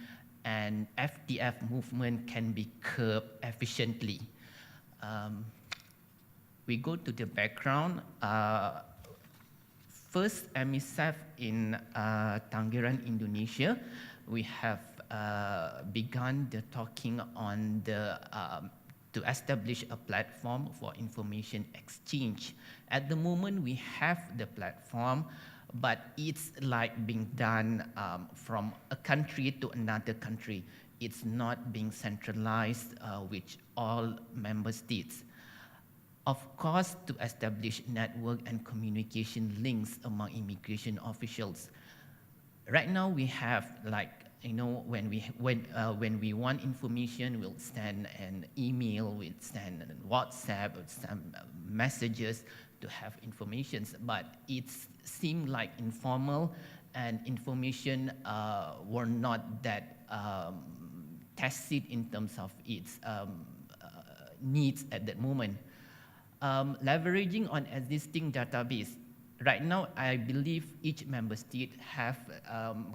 and FTF movement can be curbed efficiently. We go to the background. First, AMICF in Tangerang, Indonesia, we have begun the talking on the to establish a platform for information exchange. At the moment, we have the platform, but it's like being done from a country to another country. It's not being centralized with all member states. Of course, to establish network and communication links among immigration officials. Right now, we have when we want information, we'll send an email, we'll send a WhatsApp, we'll send messages to have information. But it seemed like informal, and information were not that tacit in terms of its needs at that moment. Leveraging on existing database. Right now, I believe each member state have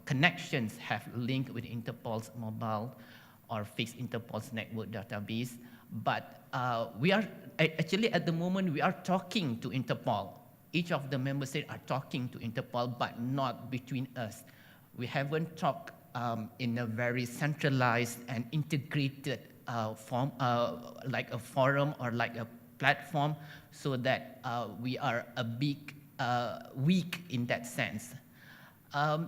connections, have linked with Interpol's mobile or fixed Interpol's network database. But we are, actually at the moment, we are talking to Interpol. Each of the member states are talking to Interpol, but not between us. We haven't talked in a very centralized and integrated form, like a forum or like a platform, so that we are a big weak in that sense.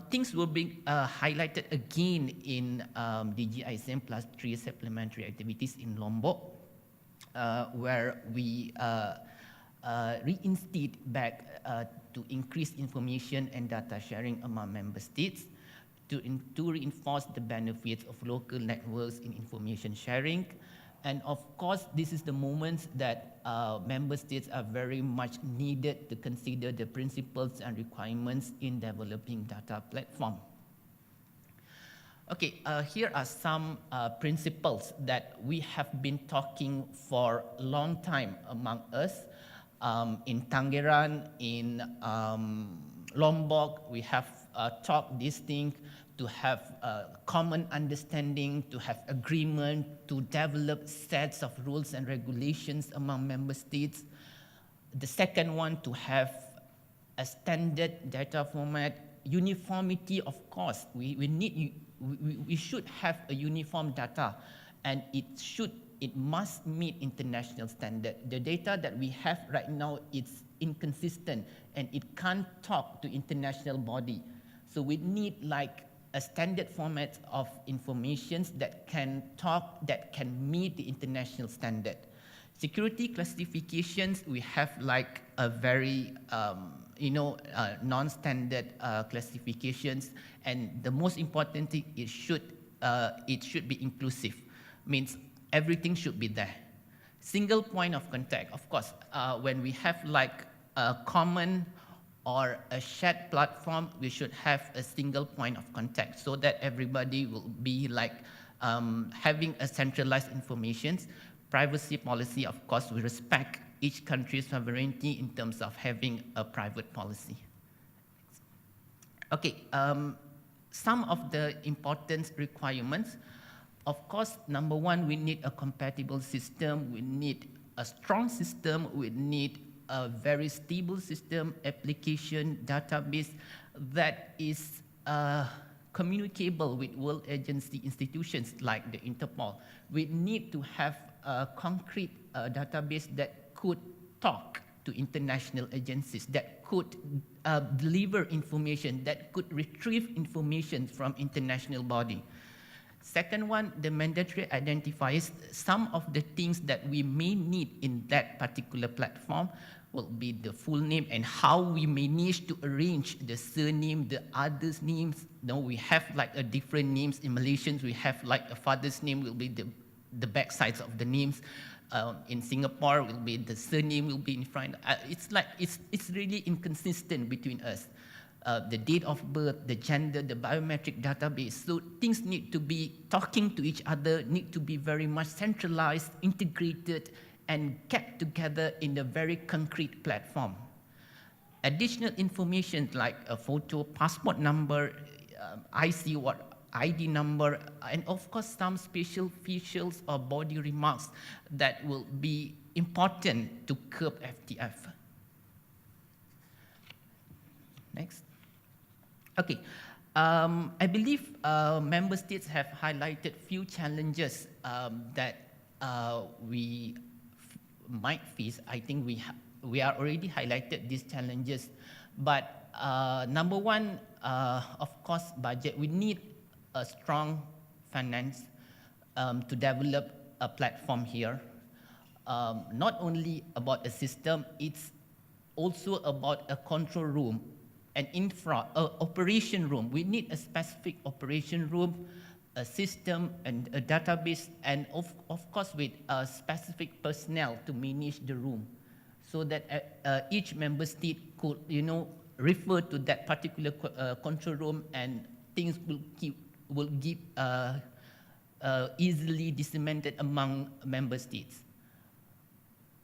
Things will be highlighted again in DG ASEAN plus 3 supplementary activities in Lombok, where we reinstate back to increase information and data sharing among member states, to reinforce the benefits of local networks in information sharing. And of course, this is the moment that member states are very much needed to consider the principles and requirements in developing data platform. Okay, here are some principles that we have been talking for a long time among us. In Tangerang, in Lombok, we have talked these things to have common understanding, to have agreement, to develop sets of rules and regulations among member states. The second one, to have a standard data format. Uniformity, of course, we should have a uniform data, and it must meet international standard. The data that we have right now is inconsistent, and it can't talk to international body. So we need like a standard format of information that can talk, that can meet the international standard. Security classifications, we have like a very, non-standard classifications, and the most important thing, it should be inclusive. Means everything should be there. Single point of contact, of course, when we have like a common or a shared platform, we should have a single point of contact so that everybody will be like having a centralized information. Privacy policy, of course, we respect each country's sovereignty in terms of having a private policy. Okay, some of the important requirements. Of course, number one, we need a compatible system, we need a strong system, we need a very stable system, application, database that is communicable with world agency institutions like the Interpol. We need to have a concrete database that could talk to international agencies, that could deliver information, that could retrieve information from international body. Second one, the mandatory identifiers. Some of the things that we may need in that particular platform will be the full name and how we manage to arrange the surname, the others' names. Now we have like a different names. In Malaysians, we have like a father's name will be the back sides of the names. In Singapore, will be the surname will be in front. It's really inconsistent between us. The date of birth, the gender, the biometric database. So things need to be talking to each other, need to be very much centralized, integrated, and kept together in a very concrete platform. Additional information like a photo, passport number, IC, ID number, and of course some special features or body remarks that will be important to curb FTF. Next. Okay. I believe member states have highlighted few challenges that we might face. I think we are already highlighted these challenges, but number one, of course, budget. We need a strong finance to develop a platform here. Not only about a system, it's also about a control room, an operation room. We need a specific operation room, a system and a database, and of course with specific personnel to manage the room, so that each member state could, refer to that particular control room, and things will get easily disseminated among member states.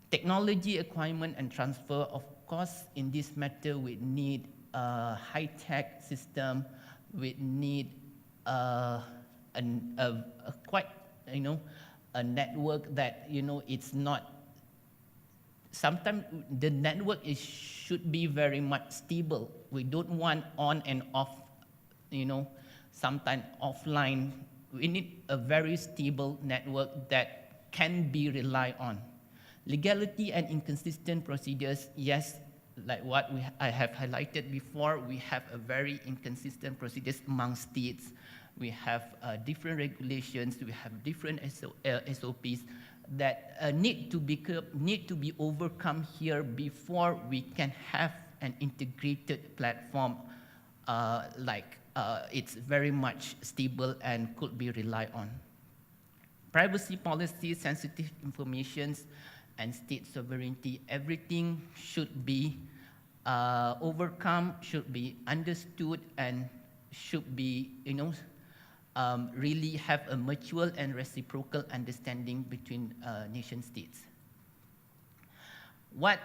Technology acquirement and transfer, of course, in this matter we need a high-tech system, we need a quite, a network that, it's not, sometimes the network should be very much stable. We don't want on and off, sometimes offline. We need a very stable network that can be relied on. Legality and inconsistent procedures, yes, like what I have highlighted before, we have a very inconsistent procedures among states. We have different regulations, we have different SOPs that need to be overcome here before we can have an integrated platform it's very much stable and could be relied on. Privacy policy, sensitive informations, and state sovereignty, everything should be overcome, should be understood, and should be, really have a mutual and reciprocal understanding between nation states. What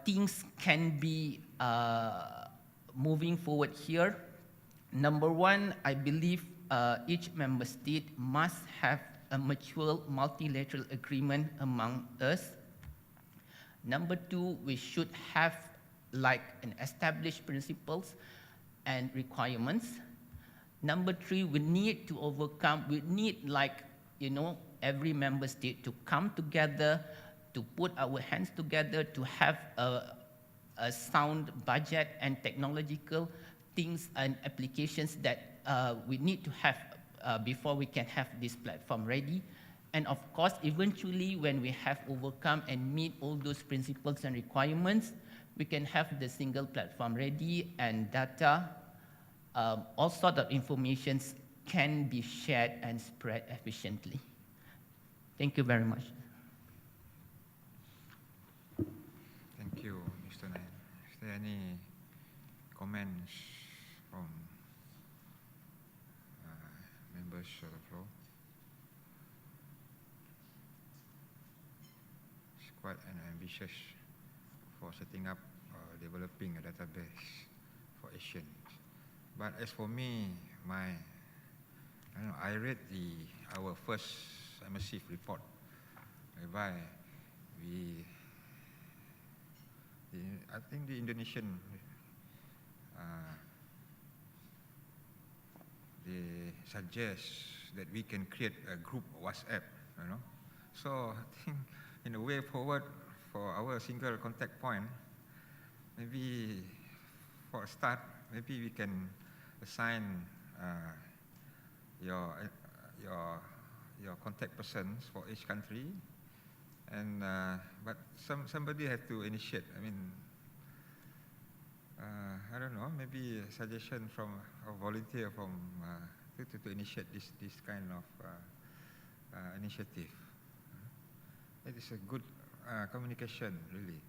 things can be moving forward here? Number one, I believe each member state must have a mutual multilateral agreement among us. Number two, we should have an established principles and requirements. Number three, we need to overcome, we need every member state to come together, to put our hands together, to have a sound budget and technological things and applications that we need to have before we can have this platform ready. And of course, eventually, when we have overcome and meet all those principles and requirements, we can have the single platform ready, and data, all sorts of information can be shared and spread efficiently. Thank you very much. Thank you, Mr. Nayan. Is there any comments from members of the floor? It's quite an ambitious for setting up or developing a database for ASEAN. But as for me, I read our first AMICF report, whereby I think the Indonesian they suggest that we can create a group WhatsApp, So I think in a way forward for our single contact point, maybe for a start, maybe we can assign your contact persons for each country, and but somebody has to initiate. I don't know, maybe a suggestion from a volunteer from to initiate this kind of initiative. It is a good communication, really.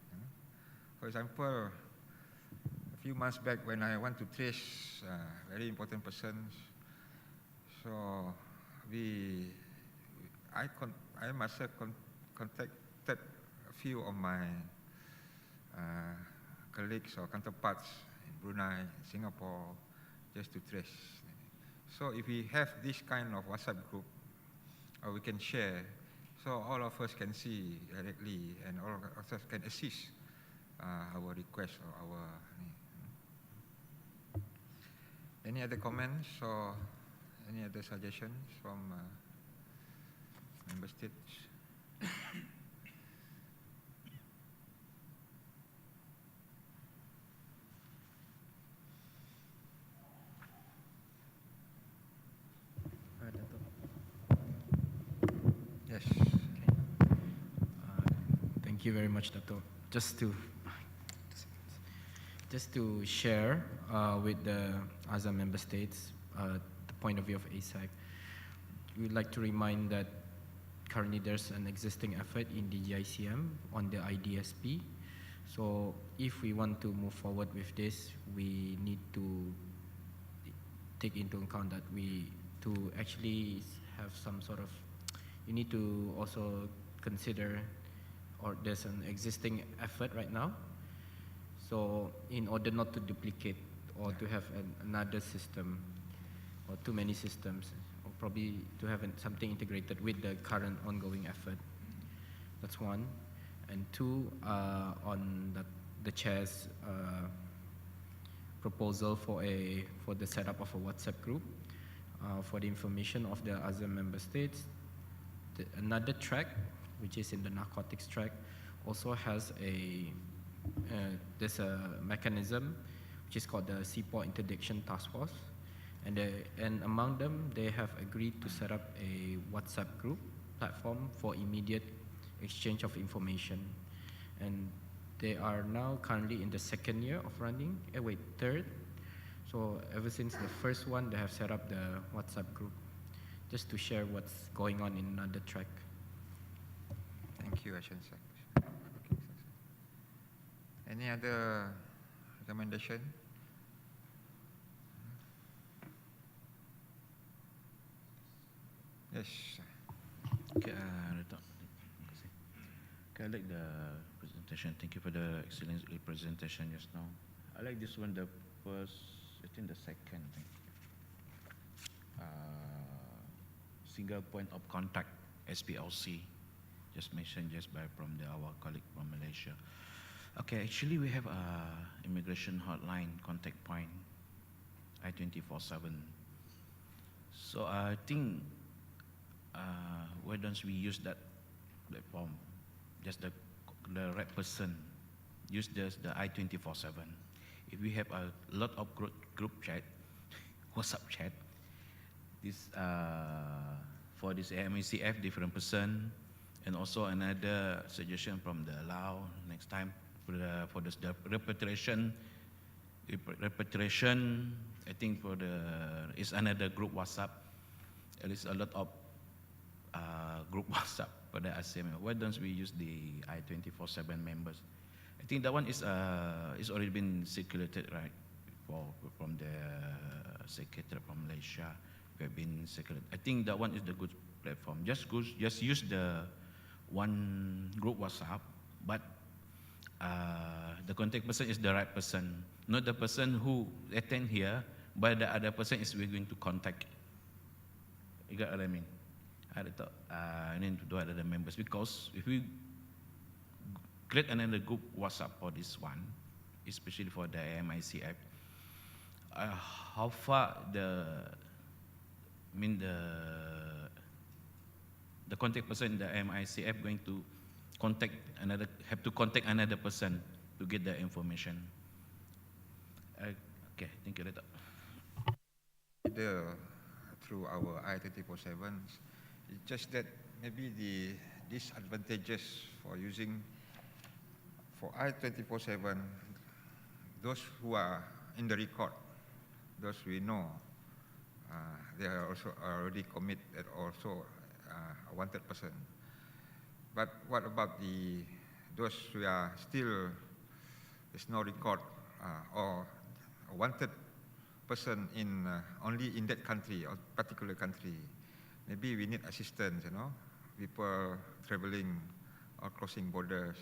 For example, a few months back when I want to trace very important persons, so I myself contacted a few of my colleagues or counterparts in Brunei, Singapore, just to trace. So if we have this kind of WhatsApp group, we can share, so all of us can see directly and all of us can assist our request or our. Any other comments or any other suggestions from member states? Yes. Thank you very much, Dato. Just to share with the ASEAN member states the point of view of ASEC, we would like to remind that currently there's an existing effort in the GICM on the IDSP. So if we want to move forward with this, we need to take into account that to actually have some sort of, you need to also consider, or there's an existing effort right now. So in order not to duplicate or to have another system or too many systems, or probably to have something integrated with the current ongoing effort. That's one. And two, on the chair's proposal for the setup of a WhatsApp group for the information of the ASEAN member states. Another track, which is in the narcotics track, also has there's a mechanism which is called the CPOR Interdiction Task Force, and among them they have agreed to set up a WhatsApp group platform for immediate exchange of information, and they are now currently in the second year of running. Third. So ever since the first one, they have set up the WhatsApp group, just to share what's going on in another track. Thank you, Ashan Sek. Any other recommendation? Yes. Okay, I like the presentation. Thank you for the excellent presentation just now. I like this one, the first, I think the second thing. Single point of contact, SPLC, just mentioned from our colleague from Malaysia. Okay, actually we have a immigration hotline contact point, I-24/7. So I think why don't we use that platform? Just the right person use the I-24/7. If we have a lot of group chat, WhatsApp chat, this for this AMICF different person, and also another suggestion from the Lao next time for the repatriation. I think is another group WhatsApp. There is a lot of group WhatsApp for the ASEAN. Why don't we use the I-24/7 members? I think that one is already been circulated, right? From the secretary from Malaysia, we have been circulated. I think that one is the good platform. Just use the one group WhatsApp, but the contact person is the right person, not the person who attend here, but the other person is we're going to contact. You got what I mean? I thought I need to do other members, because if we create another group WhatsApp for this one, especially for the AMICF, how far the contact person in the AMICF going to have to contact another person to get the information. Okay, thank you. Through our I-24/7, it's just that maybe the disadvantages for using for I-24/7, those who are in the record, those we know, they are also already committed, also a wanted person. But what about those who are still, there's no record, or a wanted person in only in that country or particular country? Maybe we need assistance, people traveling or crossing borders.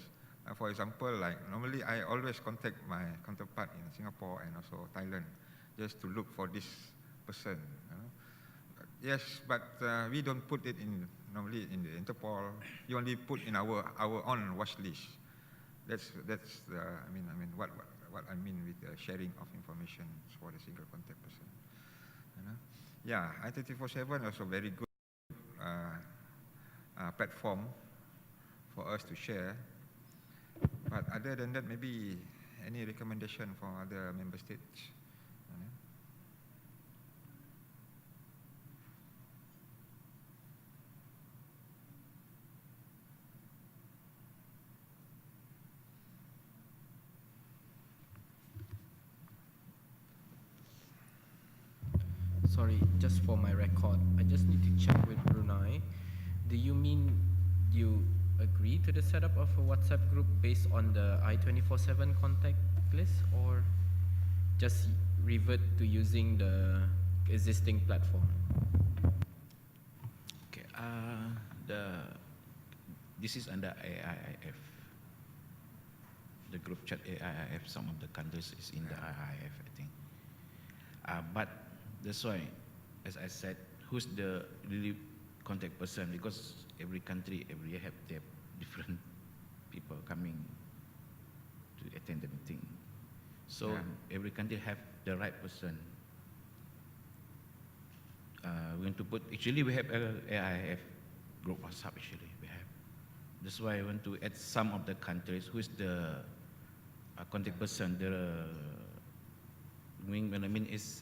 For example, like normally I always contact my counterpart in Singapore and also Thailand, just to look for this person. Yes, but we don't put it in normally in the Interpol. We only put in our own watch list. That's I mean what I mean with the sharing of information for the single contact person. You know? Yeah, I-34/7 also very good platform for us to share. But other than that, maybe any recommendation for other member states? Sorry, just for my record, I just need to check with Brunei. Do you mean you agree to the setup of a WhatsApp group based on the I-24/7 contact list, or just revert to using the existing platform? Okay, this is under AIIF. The group chat AIIF, some of the countries is in the AIIF, I think. But that's why, as I said, who's the really contact person? Because every country, every year have their different people coming to attend the meeting. So every country have the right person. We want to put, actually we have a AIF group WhatsApp actually, we have. That's why I want to add some of the countries who is the contact person, what I mean is,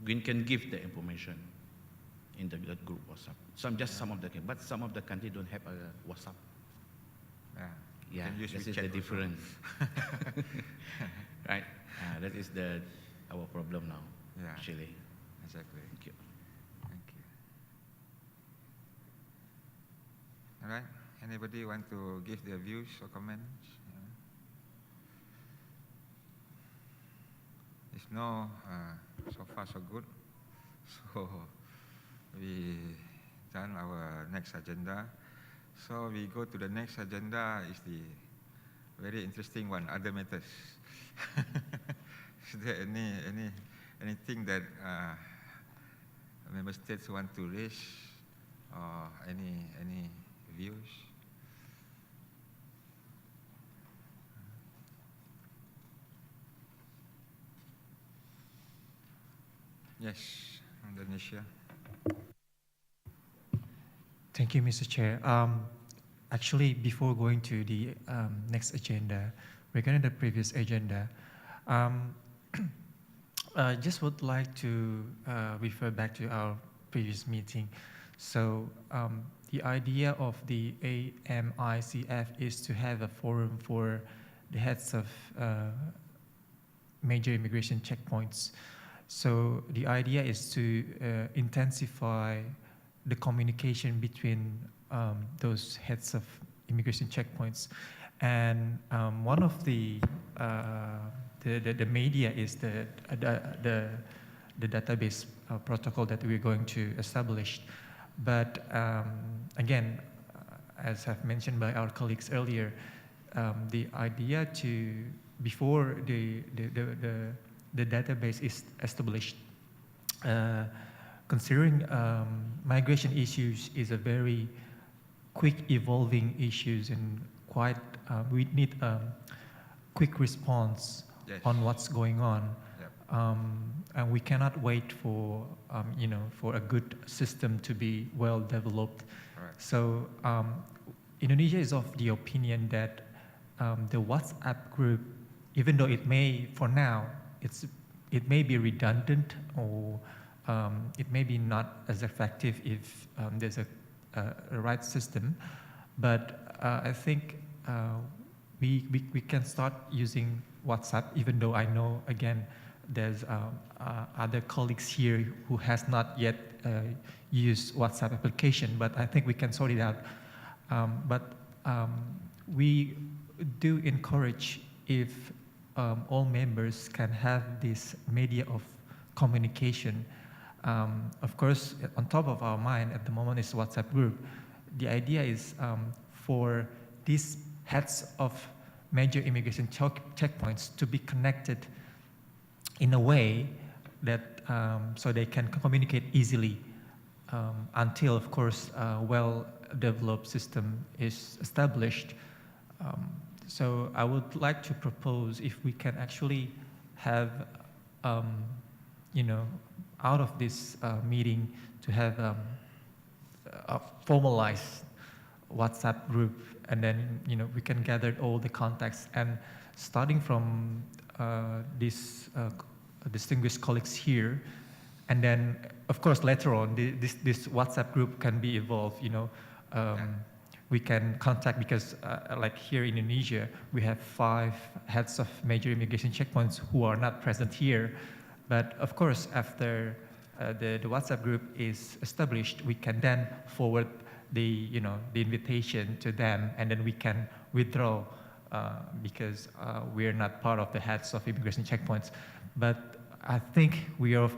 we can give the information in the group WhatsApp. Some of the, but some of the countries don't have a WhatsApp. Yeah, this is the difference. Right, that is our problem now. Yeah, actually. Exactly. Thank you. Thank you. All right. Anybody want to give their views or comments? If no, so far so good. So we done our next agenda. So we go to the next agenda is the very interesting one, other matters. Is there anything that member states want to raise, or any views? Yes, Indonesia. Thank you, Mr. Chair. Actually, before going to the next agenda, regarding the previous agenda, I just would like to refer back to our previous meeting. So the idea of the AMICF is to have a forum for the heads of major immigration checkpoints. So the idea is to intensify the communication between those heads of immigration checkpoints. And one of the media is the database protocol that we're going to establish. But again, as I've mentioned by our colleagues earlier, the idea to, before the database is established, considering migration issues is a very quick evolving issues, and quite we need a quick response on what's going on. And we cannot wait for for a good system to be well developed. So Indonesia is of the opinion that the WhatsApp group, even though it may, for now, it may be redundant, or it may be not as effective if there's a right system, but I think we can start using WhatsApp, even though I know, again, there's other colleagues here who has not yet used WhatsApp application, but I think we can sort it out. But we do encourage if all members can have this media of communication. Of course, on top of our mind at the moment is WhatsApp group. The idea is for these heads of major immigration checkpoints to be connected in a way that so they can communicate easily until, of course, a well-developed system is established. So I would like to propose if we can actually have, out of this meeting to have a formalized WhatsApp group, and then we can gather all the contacts, and starting from these distinguished colleagues here, and then of course later on this WhatsApp group can be evolved. We can contact, because like here in Indonesia we have 5 heads of major immigration checkpoints who are not present here, but of course after the WhatsApp group is established, we can then forward the invitation to them, and then we can withdraw because we are not part of the heads of immigration checkpoints. But I think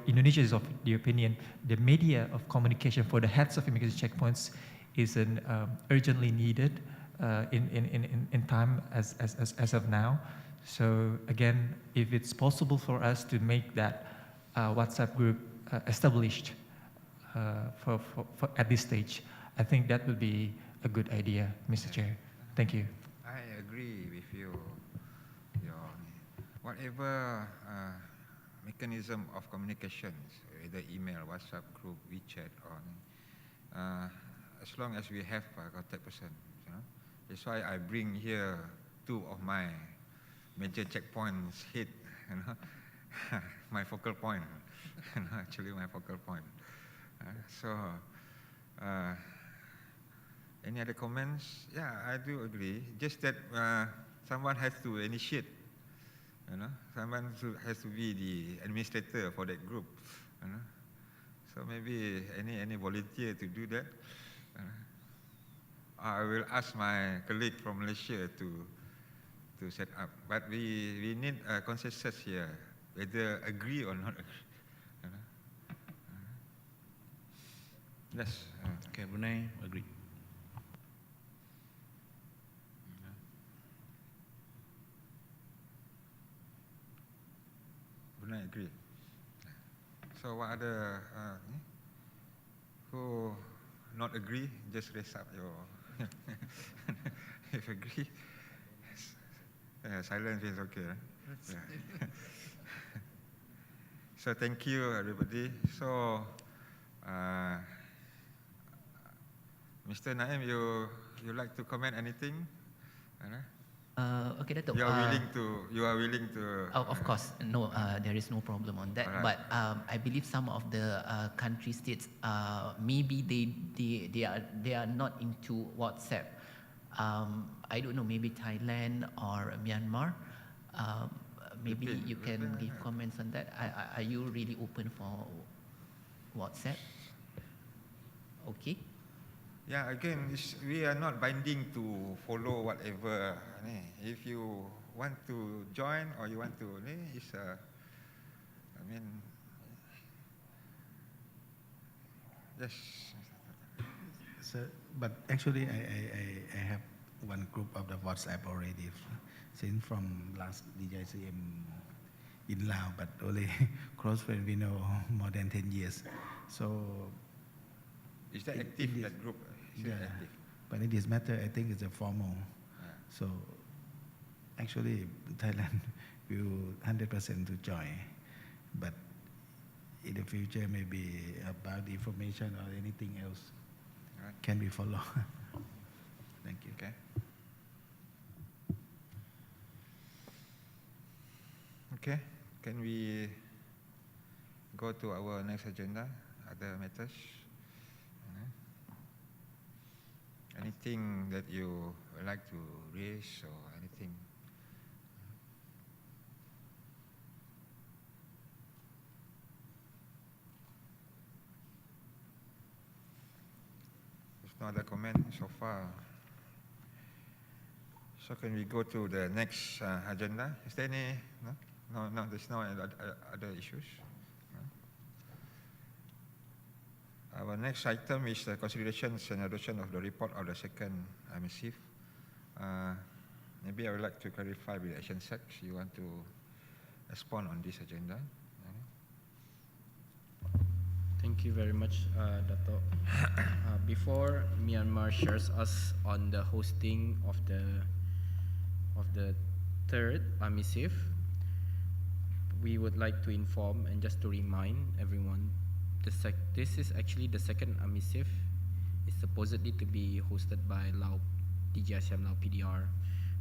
Indonesia is of the opinion the media of communication for the heads of immigration checkpoints is urgently needed in time as of now. So again, if it's possible for us to make that WhatsApp group established at this stage, I think that would be a good idea, Mr. Chair. Thank you. I agree with you. Whatever mechanism of communications, either email, WhatsApp group, WeChat, or as long as we have a contact person. That's why I bring here 2 of my major checkpoints hit, my focal point, actually my focal point. Any other comments? Yeah, I do agree. Just that someone has to initiate. Someone has to be the administrator for that group. So maybe any volunteer to do that. I will ask my colleague from Malaysia to set up. But we need a consensus here, whether agree or not agree. Yes. Okay, Brunei, agree. Brunei agree. So what other who not agree? Just raise up your. If agree, silence is okay. Right? Yeah. So thank you, everybody. So, Mr. Naim, you like to comment anything? Okay, Dato'. You are willing to. Of course, no. There is no problem on that. Right. But I believe some of the country states maybe they are not into WhatsApp. I don't know. Maybe Thailand or Myanmar. Maybe you can give comments on that. Are you really open for WhatsApp? Okay. Yeah, again, we are not binding to follow whatever. If you want to join or you want to, yes. So, but actually, I have one group of the WhatsApp already, since from last DJCM in Laos, but only close friend we know more than 10 years. So, is that active, that group? Yeah, but in this matter, I think it's a formal. Yeah. So, actually, Thailand will 100% to join, but in the future, maybe about the information or anything else can be followed. Thank you. Okay. Okay. Can we go to our next agenda? Other matters? Anything that you would like to raise or anything? There's no other comment so far. So can we go to the next agenda? Is there any? No, there's no other issues. Our next item is the considerations and adoption of the report of the second AMICF. Maybe I would like to clarify with ASEAN. You want to respond on this agenda? Thank you very much, Dato. Before Myanmar shares us on the hosting of the third AMICF, we would like to inform and just to remind everyone, this is actually the second AMICF. It's supposedly to be hosted by DGICM Lao PDR,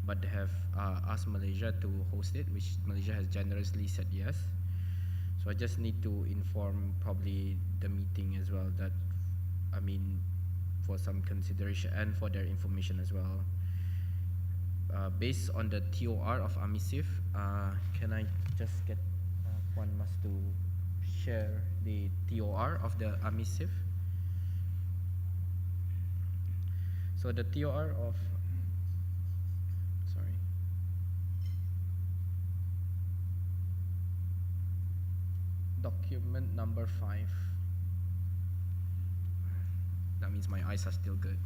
but they have asked Malaysia to host it, which Malaysia has generously said yes. So I just need to inform probably the meeting as well that, I mean, for some consideration and for their information as well. Based on the TOR of AMICF, can I just get Puan Mas to share the TOR of the AMICF? So the TOR of, sorry. Document number 5. That means my eyes are still good.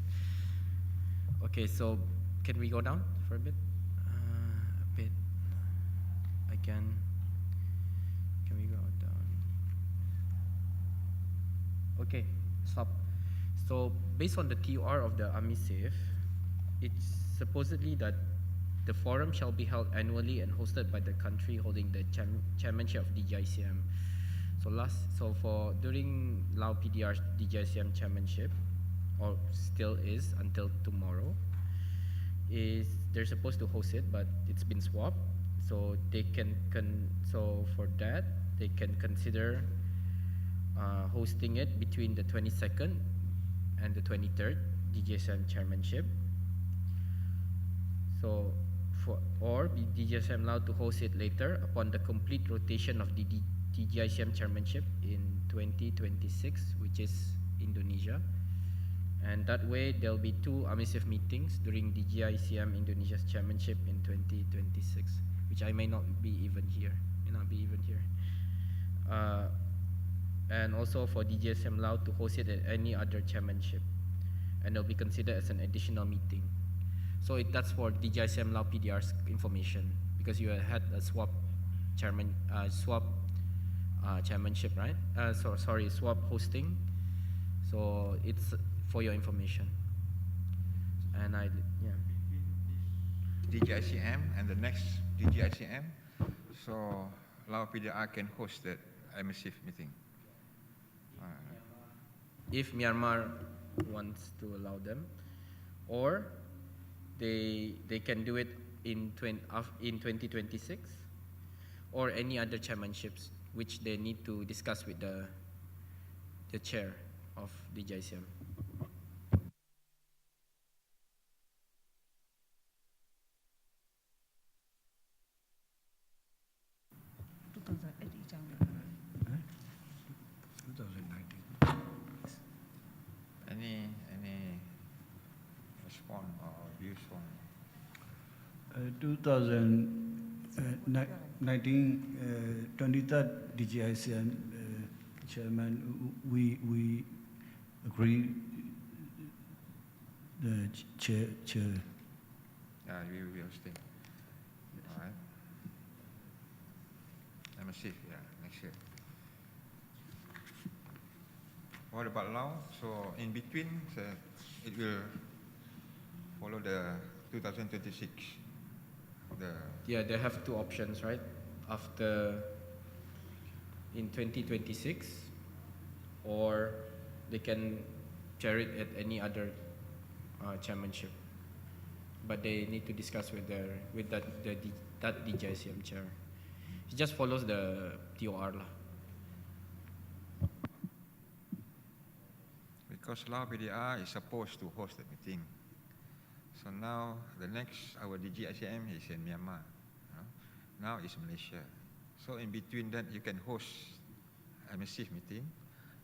Okay, so can we go down for a bit? Again. Can we go down? Okay, stop. So based on the TOR of the AMICF, it's supposedly that the forum shall be held annually and hosted by the country holding the chairmanship of DGICM. So during Lao PDR's DGICM chairmanship, or still is until tomorrow, they're supposed to host it, but it's been swapped. So they so for that they can consider hosting it between the 22nd and the 23rd DGICM chairmanship. So or DGICM Lao to host it later upon the complete rotation of the DGICM chairmanship in 2026, which is Indonesia. And that way there'll be 2 AMICF meetings during DGICM Indonesia's chairmanship in 2026, which I may not be even here. And also for DGICM Lao to host it at any other chairmanship, and it'll be considered as an additional meeting. So that's for DGICM Lao PDR's information, because you had a swap chairmanship, right? Swap hosting. So it's for your information. And DGICM and the next DGICM, so Lao PDR can host that AMICF meeting. If Myanmar wants to allow them, or they can do it in 2026, or any other chairmanships which they need to discuss with the chair of DGICM. Any response or views from 2019 23rd DGICM chairman, we agree the chair. we will be hosting. All right. AMICF, next year. What about Lao? So in between, it will follow the 2026. They have 2 options, right? After in 2026, or they can chair it at any other chairmanship, but they need to discuss with that DGICM chair. It just follows the TOR lah. Because Lao PDR is supposed to host the meeting. So now our DGICM is in Myanmar. Now it's Malaysia. So in between that, you can host a massive meeting,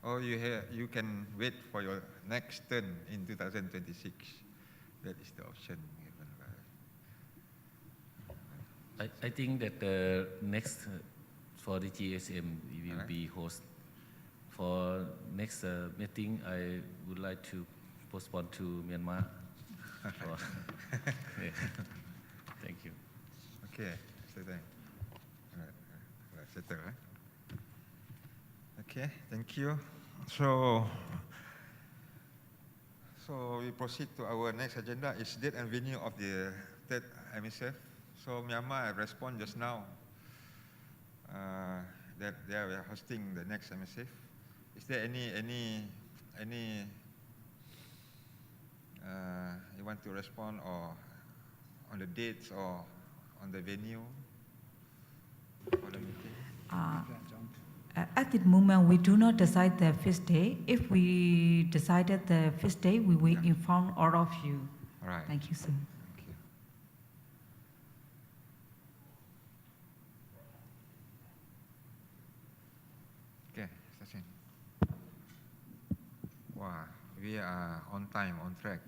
or you can wait for your next turn in 2026. That is the option given by. I think that the next for the GSM will be host. For next meeting, I would like to postpone to Myanmar. Thank you. Okay, settle. Settle. Okay, thank you. So we proceed to our next agenda is date and venue of the third AMICF. So Myanmar have responded just now that they are hosting the next AMICF. Is there any you want to respond or on the dates or on the venue for the meeting? At the moment, we do not decide the fixed day. If we decided the fixed day, we will inform all of you. All right. Thank you, sir. Thank you. Okay, Sachin. Wow, we are on time, on track.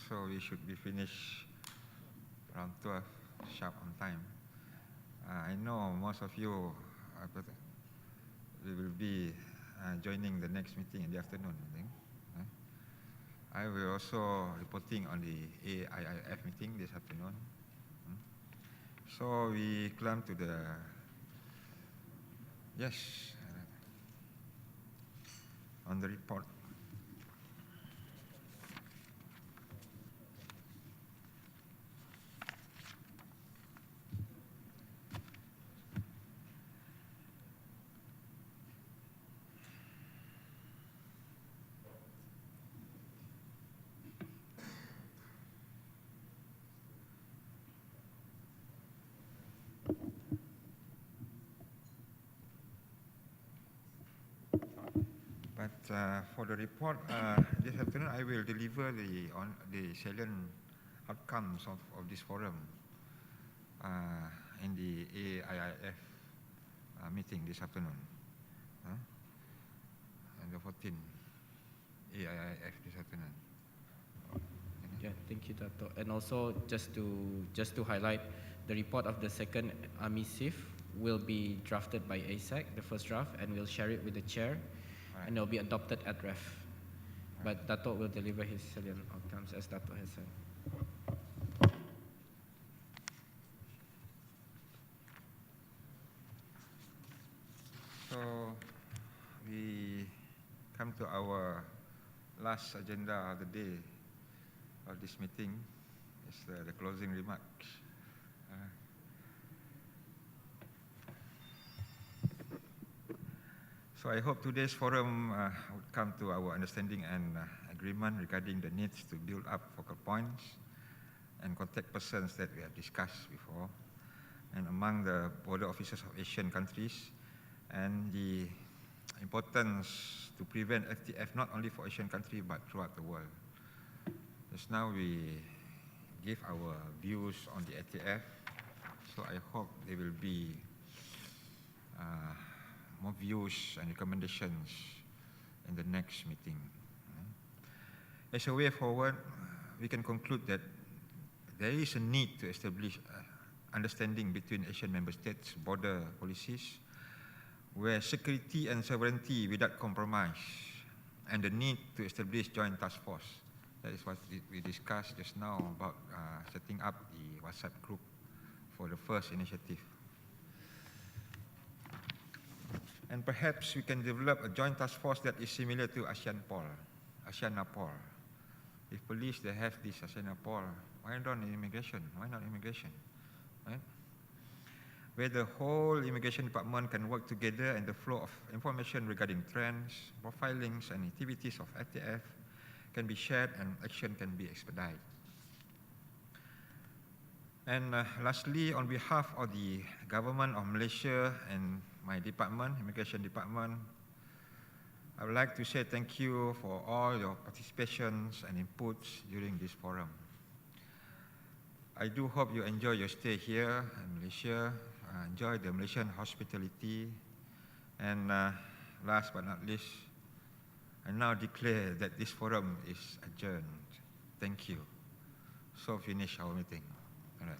So we should be finished around 12, sharp on time. I know most of you we will be joining the next meeting in the afternoon, I think. I will also reporting on the AIIF meeting this afternoon. So we climb to the, yes, on the report. But for the report this afternoon, I will deliver the salient outcomes of this forum in the AIIF meeting this afternoon. And the 14th AIIF this afternoon. Yeah, thank you, Dato. And also, just to highlight, the report of the second AMICF will be drafted by ASEC, the first draft, and we'll share it with the chair, and it'll be adopted at REF. But Dato will deliver his salient outcomes, as Dato has said. So we come to our last agenda of the day of this meeting. It's the closing remarks. So I hope today's forum would come to our understanding and agreement regarding the needs to build up focal points and contact persons that we have discussed before, and among the border officers of Asian countries, and the importance to prevent FTF not only for Asian countries but throughout the world. Just now we give our views on the FTF, so I hope there will be more views and recommendations in the next meeting. As a way forward, we can conclude that there is a need to establish understanding between Asian member states' border policies, where security and sovereignty without compromise, and the need to establish joint task force. That is what we discussed just now about setting up the WhatsApp group for the first initiative. And perhaps we can develop a joint task force that is similar to ASEAN-NAPOL. If police, they have this ASEAN-NAPOL, why not immigration? Why not immigration? Right? Where the whole immigration department can work together and the flow of information regarding trends, profilings, and activities of FTF can be shared and action can be expedited. And lastly, on behalf of the government of Malaysia and my department, Immigration Department, I would like to say thank you for all your participations and inputs during this forum. I do hope you enjoy your stay here in Malaysia, enjoy the Malaysian hospitality, and last but not least, I now declare that this forum is adjourned. Thank you. So finish our meeting. All right.